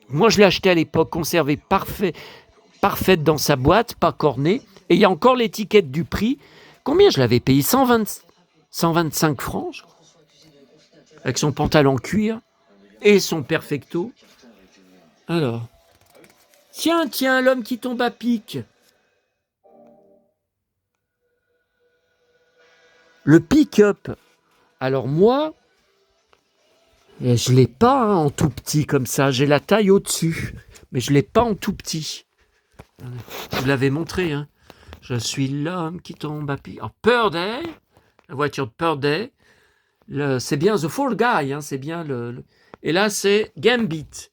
Moi, je l'ai acheté à l'époque, conservé parfaite dans sa boîte, pas cornée. Et il y a encore l'étiquette du prix. Combien je l'avais payé? 125 francs, je crois. Avec son pantalon cuir et son perfecto. Alors. Tiens, l'homme qui tombe à pic. Le pick-up. Alors moi, je ne l'ai pas hein, en tout petit comme ça. J'ai la taille au-dessus. Mais je ne l'ai pas en tout petit. Je vous l'avais montré. Hein. Je suis l'homme qui tombe à pic. Purday, la voiture de Purday. C'est bien The Fall Guy. Hein, c'est bien Et là, c'est Gambit.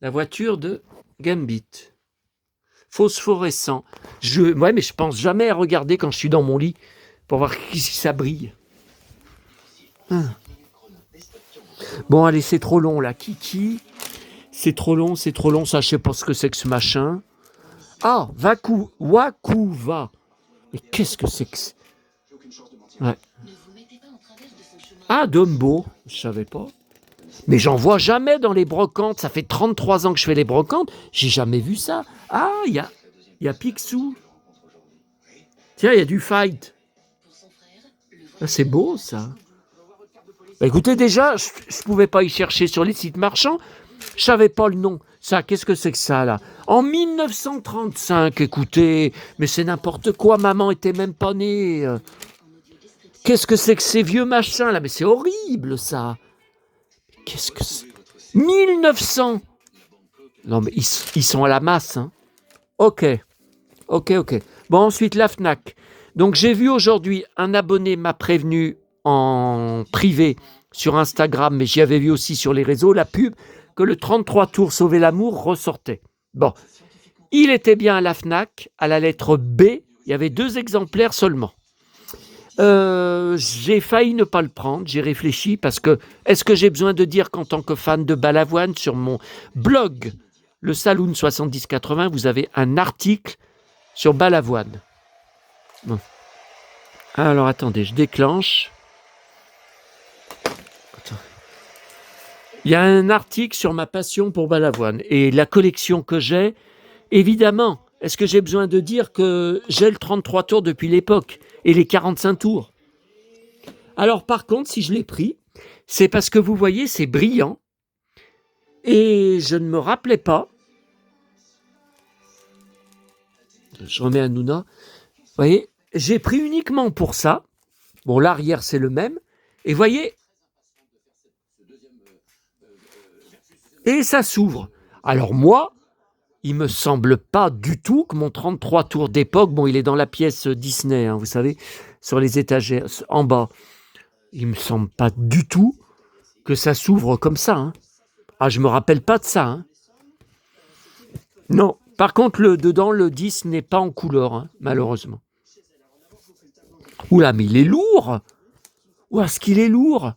La voiture de Gambit. Phosphorescent. Ouais, mais je pense jamais à regarder quand je suis dans mon lit pour voir si ça brille. Bon, allez, c'est trop long, là. Kiki. C'est trop long, ça, je sais pas ce que c'est que ce machin. Ah, Wakuva. Mais qu'est-ce que c'est que... Ouais. Ah, Dumbo. Je savais pas. Mais j'en vois jamais dans les brocantes. Ça fait 33 ans que je fais les brocantes. J'ai jamais vu ça. Ah, il y a Picsou. Tiens, il y a du fight. Ah, c'est beau, ça. Bah, écoutez, déjà, je ne pouvais pas y chercher sur les sites marchands. Je savais pas le nom. Ça, qu'est-ce que c'est que ça, là? En 1935, écoutez, mais c'est n'importe quoi. Maman était même pas née. Qu'est-ce que c'est que ces vieux machins, là? Mais c'est horrible, ça. Qu'est-ce que c'est? 1900. Non, mais ils sont à la masse, hein. Ok. Bon, ensuite, la FNAC. Donc, j'ai vu aujourd'hui, un abonné m'a prévenu en privé sur Instagram, mais j'y avais vu aussi sur les réseaux, la pub, que le 33 tours Sauver l'amour ressortait. Bon, il était bien à la FNAC, à la lettre B, il y avait 2 exemplaires seulement. J'ai failli ne pas le prendre, j'ai réfléchi, parce que, est-ce que j'ai besoin de dire qu'en tant que fan de Balavoine, sur mon blog, le Saloon 7080, vous avez un article sur Balavoine. Bon. Alors, attendez, je déclenche. Il y a un article sur ma passion pour Balavoine et la collection que j'ai. Évidemment, est-ce que j'ai besoin de dire que j'ai le 33 tours depuis l'époque et les 45 tours? Alors par contre, si je l'ai pris, c'est parce que vous voyez, c'est brillant et je ne me rappelais pas. Je remets à Nouna. Vous voyez, j'ai pris uniquement pour ça. Bon, l'arrière, c'est le même. Et vous voyez, et ça s'ouvre. Alors moi, il me semble pas du tout que mon 33 tours d'époque, bon, il est dans la pièce Disney, hein, vous savez, sur les étagères, en bas. Il me semble pas du tout que ça s'ouvre comme ça. Hein. Ah, je me rappelle pas de ça. Hein. Non. Par contre, dedans, le 10 n'est pas en couleur, hein, malheureusement. Oula, mais il est lourd. Où est-ce qu'il est lourd?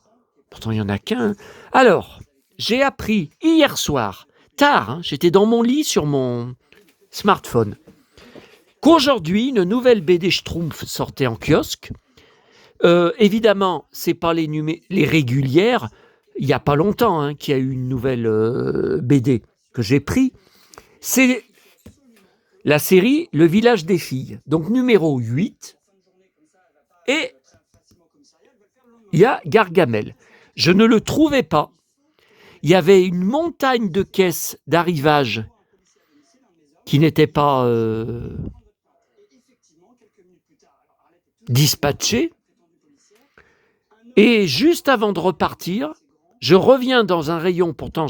Pourtant, il n'y en a qu'un. Alors, j'ai appris hier soir, tard, hein, j'étais dans mon lit sur mon smartphone, qu'aujourd'hui, une nouvelle BD Schtroumpf sortait en kiosque. Évidemment, c'est pas les régulières. Il n'y a pas longtemps hein, qu'il y a eu une nouvelle BD que j'ai pris. C'est la série Le Village des Filles, donc numéro 8. Et il y a Gargamel. Je ne le trouvais pas. Il y avait une montagne de caisses d'arrivage qui n'étaient pas dispatchées. Et juste avant de repartir, je reviens dans un rayon, pourtant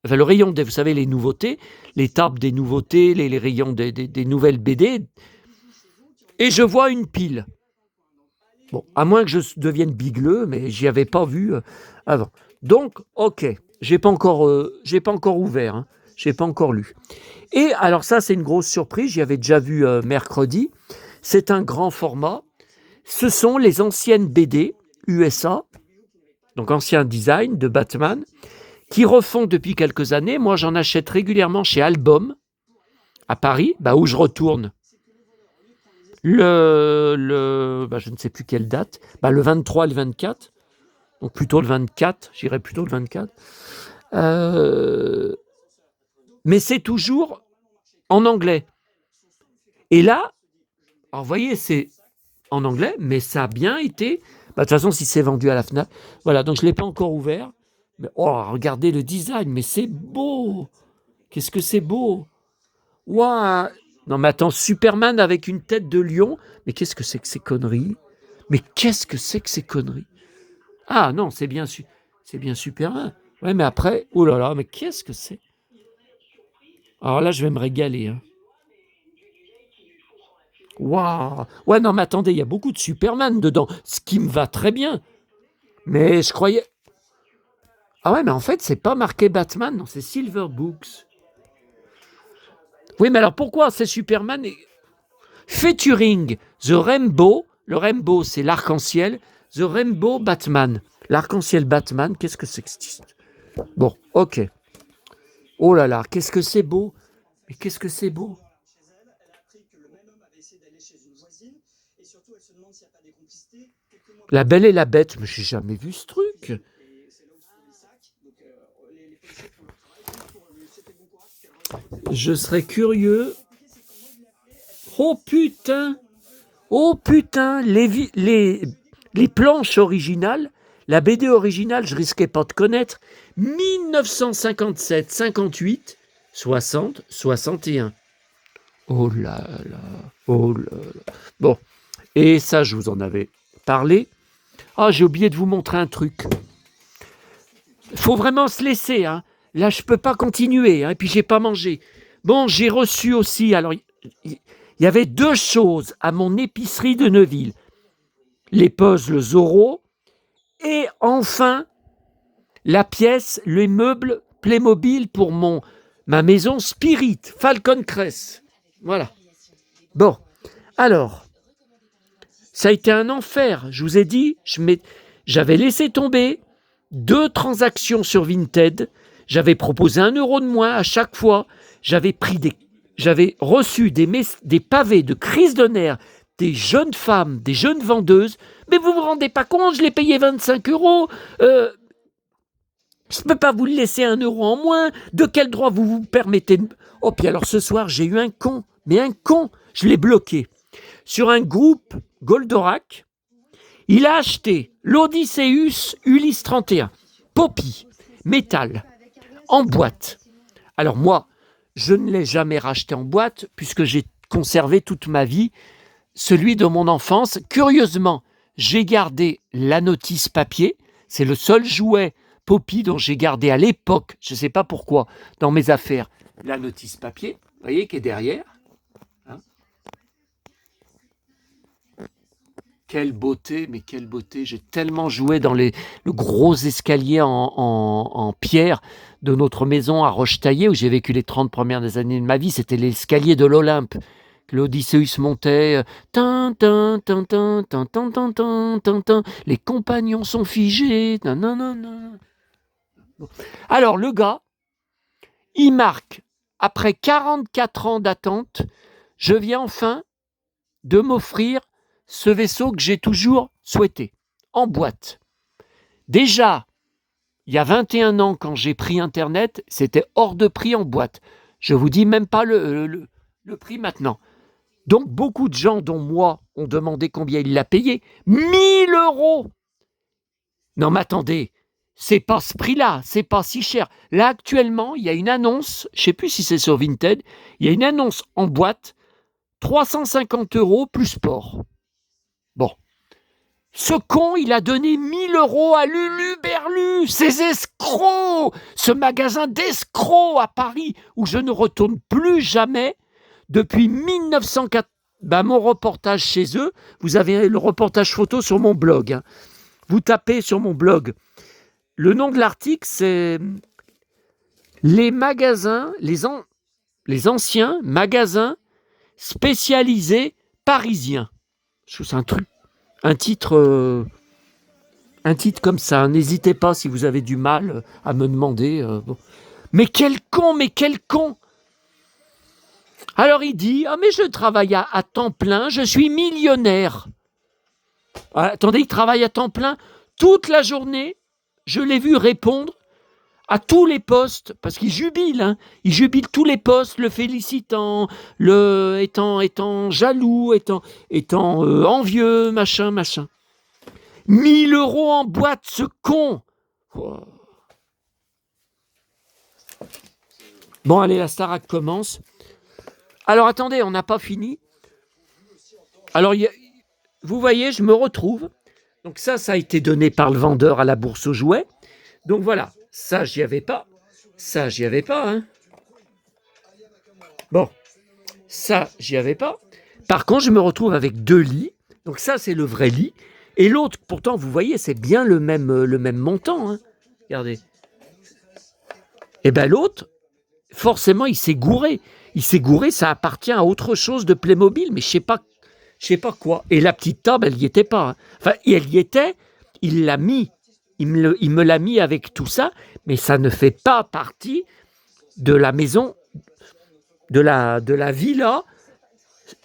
le rayon vous savez, les nouveautés, les tables des nouveautés, les rayons des nouvelles BD, et je vois une pile. Bon, à moins que je devienne bigleux, mais j'y avais pas vu avant. Donc, ok, j'ai pas encore ouvert, hein, j'ai pas encore lu. Et alors ça, c'est une grosse surprise, j'y avais déjà vu mercredi. C'est un grand format. Ce sont les anciennes BD USA, donc ancien design de Batman, qui refont depuis quelques années. Moi, j'en achète régulièrement chez Album, à Paris, où je retourne. Je ne sais plus quelle date, le 23 et le 24, donc plutôt le 24, j'irais plutôt le 24. Mais c'est toujours en anglais. Et là, alors vous voyez, c'est en anglais, mais ça a bien été. De toute façon, si c'est vendu à la FNAC, voilà, donc je ne l'ai pas encore ouvert. Mais regardez le design, mais c'est beau! Qu'est-ce que c'est beau! Waouh! Non, mais attends, Superman avec une tête de lion, mais qu'est-ce que c'est que ces conneries? Mais qu'est-ce que c'est que ces conneries? Ah non, c'est bien Superman. Ouais, mais après, oh là là, mais qu'est-ce que c'est? Alors là, je vais me régaler. Hein. Waouh! Ouais, non, mais attendez, il y a beaucoup de Superman dedans, ce qui me va très bien. Mais je croyais... Ah ouais, mais en fait, c'est pas marqué Batman, non, c'est Silver Books. Oui, mais alors pourquoi c'est Superman featuring The Rainbow? Le Rainbow, c'est l'arc-en-ciel. The Rainbow Batman. L'arc-en-ciel Batman, qu'est-ce que c'est que ça? Bon, ok. Oh là là, qu'est-ce que c'est beau! Mais qu'est-ce que c'est beau! La Belle et la Bête, mais j'ai jamais vu ce truc. Je serais curieux. Oh putain, les planches originales, La BD originale, je risquais pas de connaître. 1957, 58, 60, 61. Oh là là, oh là là. Bon, et ça, je vous en avais parlé. Ah, j'ai oublié de vous montrer un truc. Faut vraiment se laisser, hein. Là, je peux pas continuer, hein, et puis j'ai pas mangé. Bon, j'ai reçu aussi, alors, il y avait 2 choses à mon épicerie de Neuville. Les puzzles Zorro, et enfin, la pièce, les meubles Playmobil pour ma maison Spirit, Falcon Crest. Voilà. Bon, alors, ça a été un enfer. Je vous ai dit, j'avais laissé tomber 2 transactions sur Vinted. J'avais proposé 1 euro de moins à chaque fois. J'avais reçu des pavés de crise de nerfs des jeunes femmes, des jeunes vendeuses. Mais vous vous rendez pas compte, je l'ai payé 25 euros. Je ne peux pas vous le laisser 1 euro en moins. De quel droit vous vous permettez de... Oh, puis alors ce soir, j'ai eu un con. Mais un con, je l'ai bloqué. Sur un groupe Goldorak, il a acheté l'Odysseus Ulysse 31, Poppy, métal, en boîte. Alors moi, je ne l'ai jamais racheté en boîte puisque j'ai conservé toute ma vie celui de mon enfance. Curieusement, j'ai gardé la notice papier. C'est le seul jouet Poppy dont j'ai gardé à l'époque, je ne sais pas pourquoi, dans mes affaires, la notice papier, vous voyez, qui est derrière. Hein, quelle beauté, mais quelle beauté. J'ai tellement joué dans le gros escalier en pierre de notre maison à Rochetaillé, où j'ai vécu les 30 premières années de ma vie. C'était l'escalier de l'Olympe. L'Odysseus montait, tin, tin, tin, tin, tin, tin, tin, tin, tin, tin, les compagnons sont figés, nanana. Alors le gars, il marque, après 44 ans d'attente, je viens enfin de m'offrir ce vaisseau que j'ai toujours souhaité, en boîte. Déjà, il y a 21 ans, quand j'ai pris Internet, c'était hors de prix en boîte. Je vous dis même pas le prix maintenant. Donc, beaucoup de gens, dont moi, ont demandé combien il l'a payé. 1 000 euros. Non, mais attendez, c'est pas ce prix-là, c'est pas si cher. Là, actuellement, il y a une annonce, je ne sais plus si c'est sur Vinted, il y a une annonce en boîte, 350 euros plus sport. Bon. Ce con, il a donné 1 000 euros à Lulu Berlu, ces escrocs, ce magasin d'escrocs à Paris, où je ne retourne plus jamais. Depuis 1904, mon reportage chez eux, vous avez le reportage photo sur mon blog. Hein. Vous tapez sur mon blog. Le nom de l'article, c'est les magasins, les anciens magasins spécialisés parisiens. Je trouve c'est un titre comme ça. N'hésitez pas si vous avez du mal à me demander. Bon. Mais quel con. Alors il dit, mais je travaille à temps plein, je suis millionnaire. Attendez, il travaille à temps plein toute la journée. Je l'ai vu répondre à tous les postes, parce qu'il jubile, hein. Il jubile tous les postes, le félicitant, étant jaloux, étant envieux, machin. 1 000 euros en boîte, ce con. Oh. Bon, allez, la Starac commence. Alors, attendez, on n'a pas fini. Alors, vous voyez, je me retrouve. Donc ça a été donné par le vendeur à la bourse aux jouets. Donc voilà, ça, j'y avais pas. Hein. Bon, ça, j'y avais pas. Par contre, je me retrouve avec 2 lits. Donc ça, c'est le vrai lit. Et l'autre, pourtant, vous voyez, c'est bien le même montant. Hein. Regardez. Et bien l'autre, forcément, il s'est gouré. Ça appartient à autre chose de Playmobil, mais je sais pas quoi. Et la petite table, elle n'y était pas. Hein. Enfin, elle y était, il l'a mis. Il me l'a mis avec tout ça, mais ça ne fait pas partie de la maison, de la villa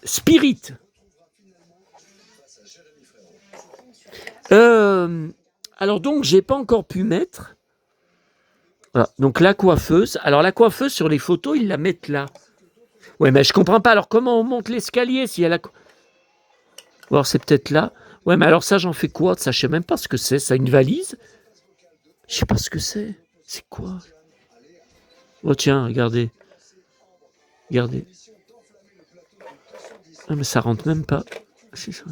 Spirit. Alors donc, j'ai pas encore pu mettre. Voilà. Donc la coiffeuse. Alors la coiffeuse, sur les photos, ils la mettent là. Ouais, mais je comprends pas. Alors comment on monte l'escalier si elle a... Alors c'est peut-être là. Ouais, mais alors ça, j'en fais quoi? Ça, je sais même pas ce que c'est. Ça, une valise? Je sais pas ce que c'est. C'est quoi? Oh tiens, regardez. Regardez. Ah, mais ça rentre même pas. C'est ça.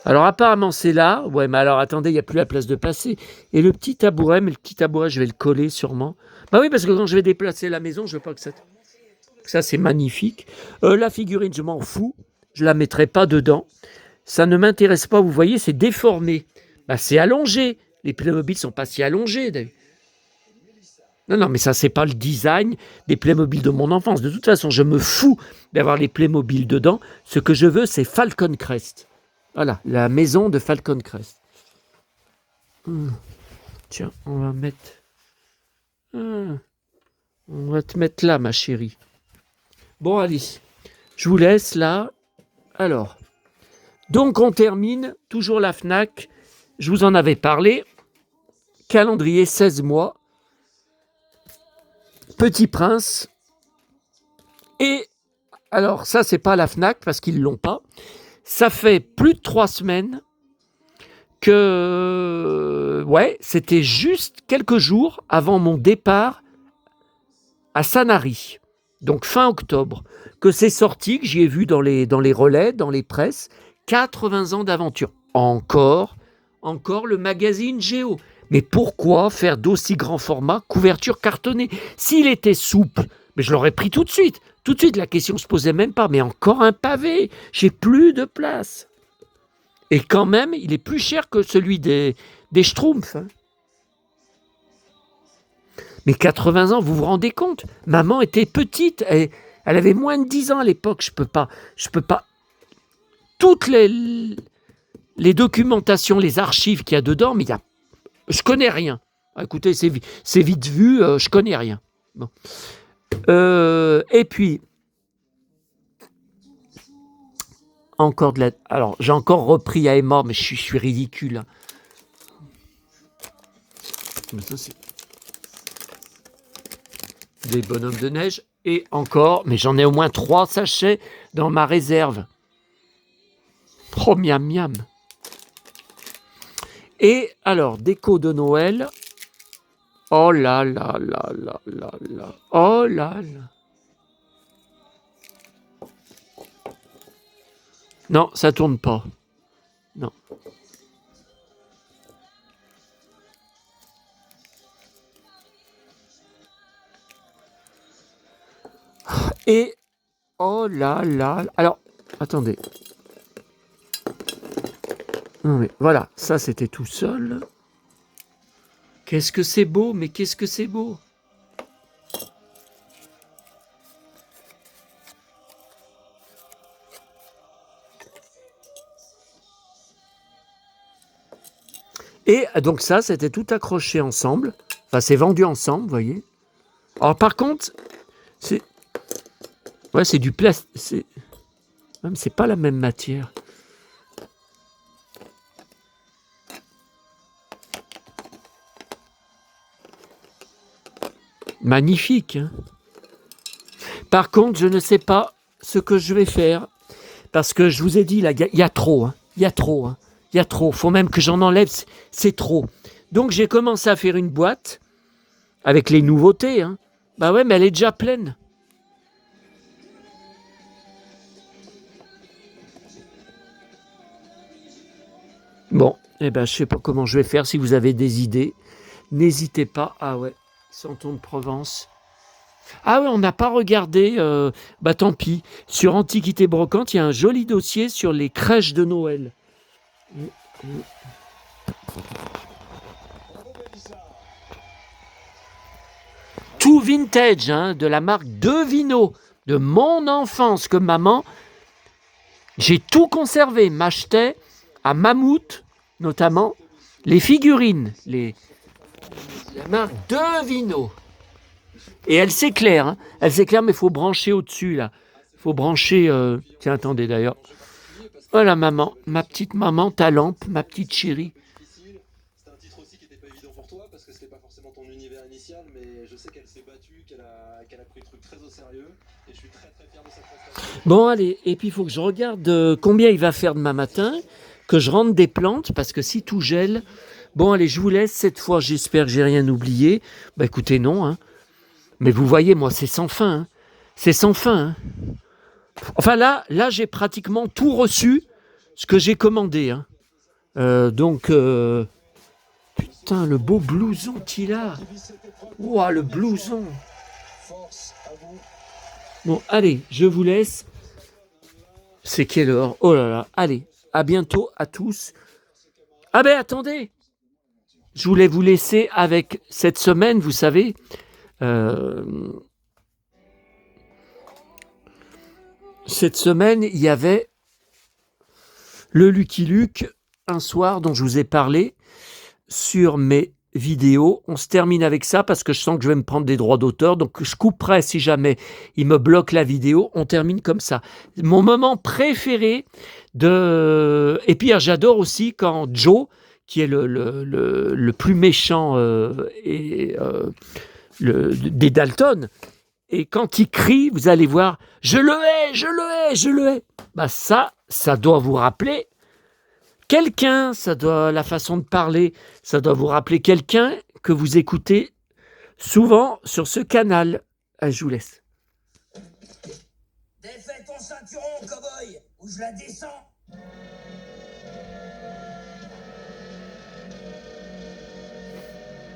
Alors apparemment c'est là. Ouais, mais alors attendez, il n'y a plus la place de passer. Et le petit tabouret, mais le petit tabouret, je vais le coller sûrement. Bah oui, parce que quand je vais déplacer la maison, je veux pas que ça... Ça, c'est magnifique. La figurine, je m'en fous. Je la mettrai pas dedans. Ça ne m'intéresse pas. Vous voyez, c'est déformé. Bah, c'est allongé. Les Playmobil sont pas si allongés. D'ailleurs. Non, non, mais ça, c'est pas le design des Playmobil de mon enfance. De toute façon, je me fous d'avoir les Playmobil dedans. Ce que je veux, c'est Falcon Crest. Voilà, la maison de Falcon Crest. Tiens, on va mettre... on va te mettre là, ma chérie. Bon, allez. Je vous laisse là. Alors, donc on termine. Toujours la FNAC. Je vous en avais parlé. Calendrier 16 mois. Petit Prince. Et alors, ça, c'est pas la FNAC parce qu'ils l'ont pas. Ça fait plus de 3 semaines que... Ouais, c'était juste quelques jours avant mon départ à Sanary. Donc fin octobre. Que c'est sorti, que j'y ai vu dans les relais, dans les presses. 80 ans d'aventure. Encore le magazine Géo. Mais pourquoi faire d'aussi grand format couverture cartonnée? S'il était souple, mais je l'aurais pris tout de suite. Tout de suite, la question ne se posait même pas. Mais encore un pavé, j'ai plus de place. Et quand même, il est plus cher que celui des Schtroumpfs. Hein. Mais 80 ans, vous vous rendez compte? Maman était petite, elle avait moins de 10 ans à l'époque. Je peux pas. Toutes les documentations, les archives qu'il y a dedans, mais je connais rien. Écoutez, c'est vite vu, je connais rien. Bon. Et puis, encore de la... Alors, j'ai encore repris à Emma, mais je suis ridicule. Hein. Mais ça, c'est des bonhommes de neige. Et encore, mais j'en ai au moins 3 sachets dans ma réserve. Oh, miam, miam. Et alors, déco de Noël. Oh là là là là là là. Oh là là. Non, ça tourne pas. Non. Et oh là là. Alors, attendez. Non mais voilà, ça c'était tout seul. Qu'est-ce que c'est beau, mais qu'est-ce que c'est beau. Et donc ça, c'était tout accroché ensemble. Enfin, c'est vendu ensemble, vous voyez. Alors par contre, c'est... Ouais, c'est du plastique. Même c'est pas la même matière. Magnifique. Hein. Par contre, je ne sais pas ce que je vais faire. Parce que je vous ai dit, là, il y a trop. Hein. Il y a trop. Hein. Il y a trop. Faut même que j'en enlève. C'est trop. Donc, j'ai commencé à faire une boîte avec les nouveautés. Hein. Bah ouais, mais elle est déjà pleine. Bon, eh ben, je sais pas comment je vais faire. Si vous avez des idées, n'hésitez pas. Ah ouais, Santon de Provence. Ah ouais, on n'a pas regardé. Bah tant pis. Sur Antiquité Brocante, il y a un joli dossier sur les crèches de Noël. Tout vintage, hein, de la marque Devino, de mon enfance, que maman, j'ai tout conservé. M'achetait à Mammouth, notamment, les figurines, la marque Devino. Et elle s'éclaire, hein. Elle s'éclaire, mais il faut brancher au-dessus, là. Il faut brancher... Tiens, attendez, d'ailleurs. Voilà, maman, ma petite maman, ta lampe, ma petite chérie. univers initial, mais je sais qu'elle s'est battue, qu'elle a pris le truc très au sérieux, et je suis très très fier de cette prestation. Bon, allez, et puis il faut que je regarde combien il va faire demain matin, que je rentre des plantes, parce que si tout gèle... Bon, allez, je vous laisse. Cette fois, j'espère que j'ai rien oublié. Bah écoutez, non. Hein. Mais vous voyez, moi, c'est sans fin. Hein. C'est sans fin. Hein. Enfin, là, j'ai pratiquement tout reçu, ce que j'ai commandé. Hein. Donc, putain, le beau blouson qu'il a. Ouah, le blouson. Bon, allez, je vous laisse. C'est quelle heure? Oh là là. Allez, à bientôt à tous. Ah ben, attendez. Je voulais vous laisser avec cette semaine, vous savez, cette semaine, il y avait le Lucky Luke, un soir dont je vous ai parlé sur mes vidéos. On se termine avec ça parce que je sens que je vais me prendre des droits d'auteur, donc je couperai si jamais il me bloque la vidéo. On termine comme ça. Mon moment préféré et puis j'adore aussi quand Joe, qui est le plus méchant des Dalton. Et quand il crie, vous allez voir, je le hais, je le hais, je le hais. Bah ça doit vous rappeler quelqu'un, la façon de parler, ça doit vous rappeler quelqu'un que vous écoutez souvent sur ce canal. Ah, je vous laisse. Défais ton ceinturon, cow-boy, ou je la descends.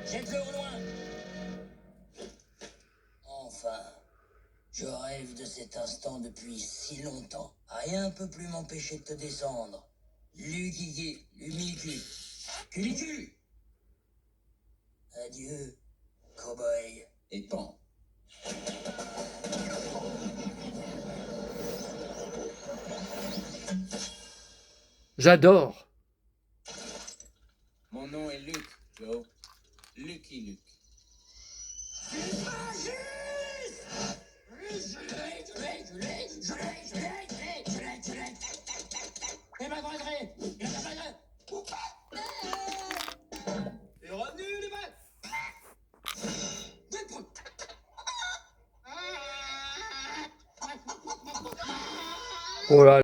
Jette-le au loin. Enfin, je rêve de cet instant depuis si longtemps. Rien peut plus m'empêcher de te descendre. Luguigué, lumicule, culicule. Adieu, cow-boy. Et pan. J'adore. Mon nom est Luke, Joe. Lucky Luke. Oh là.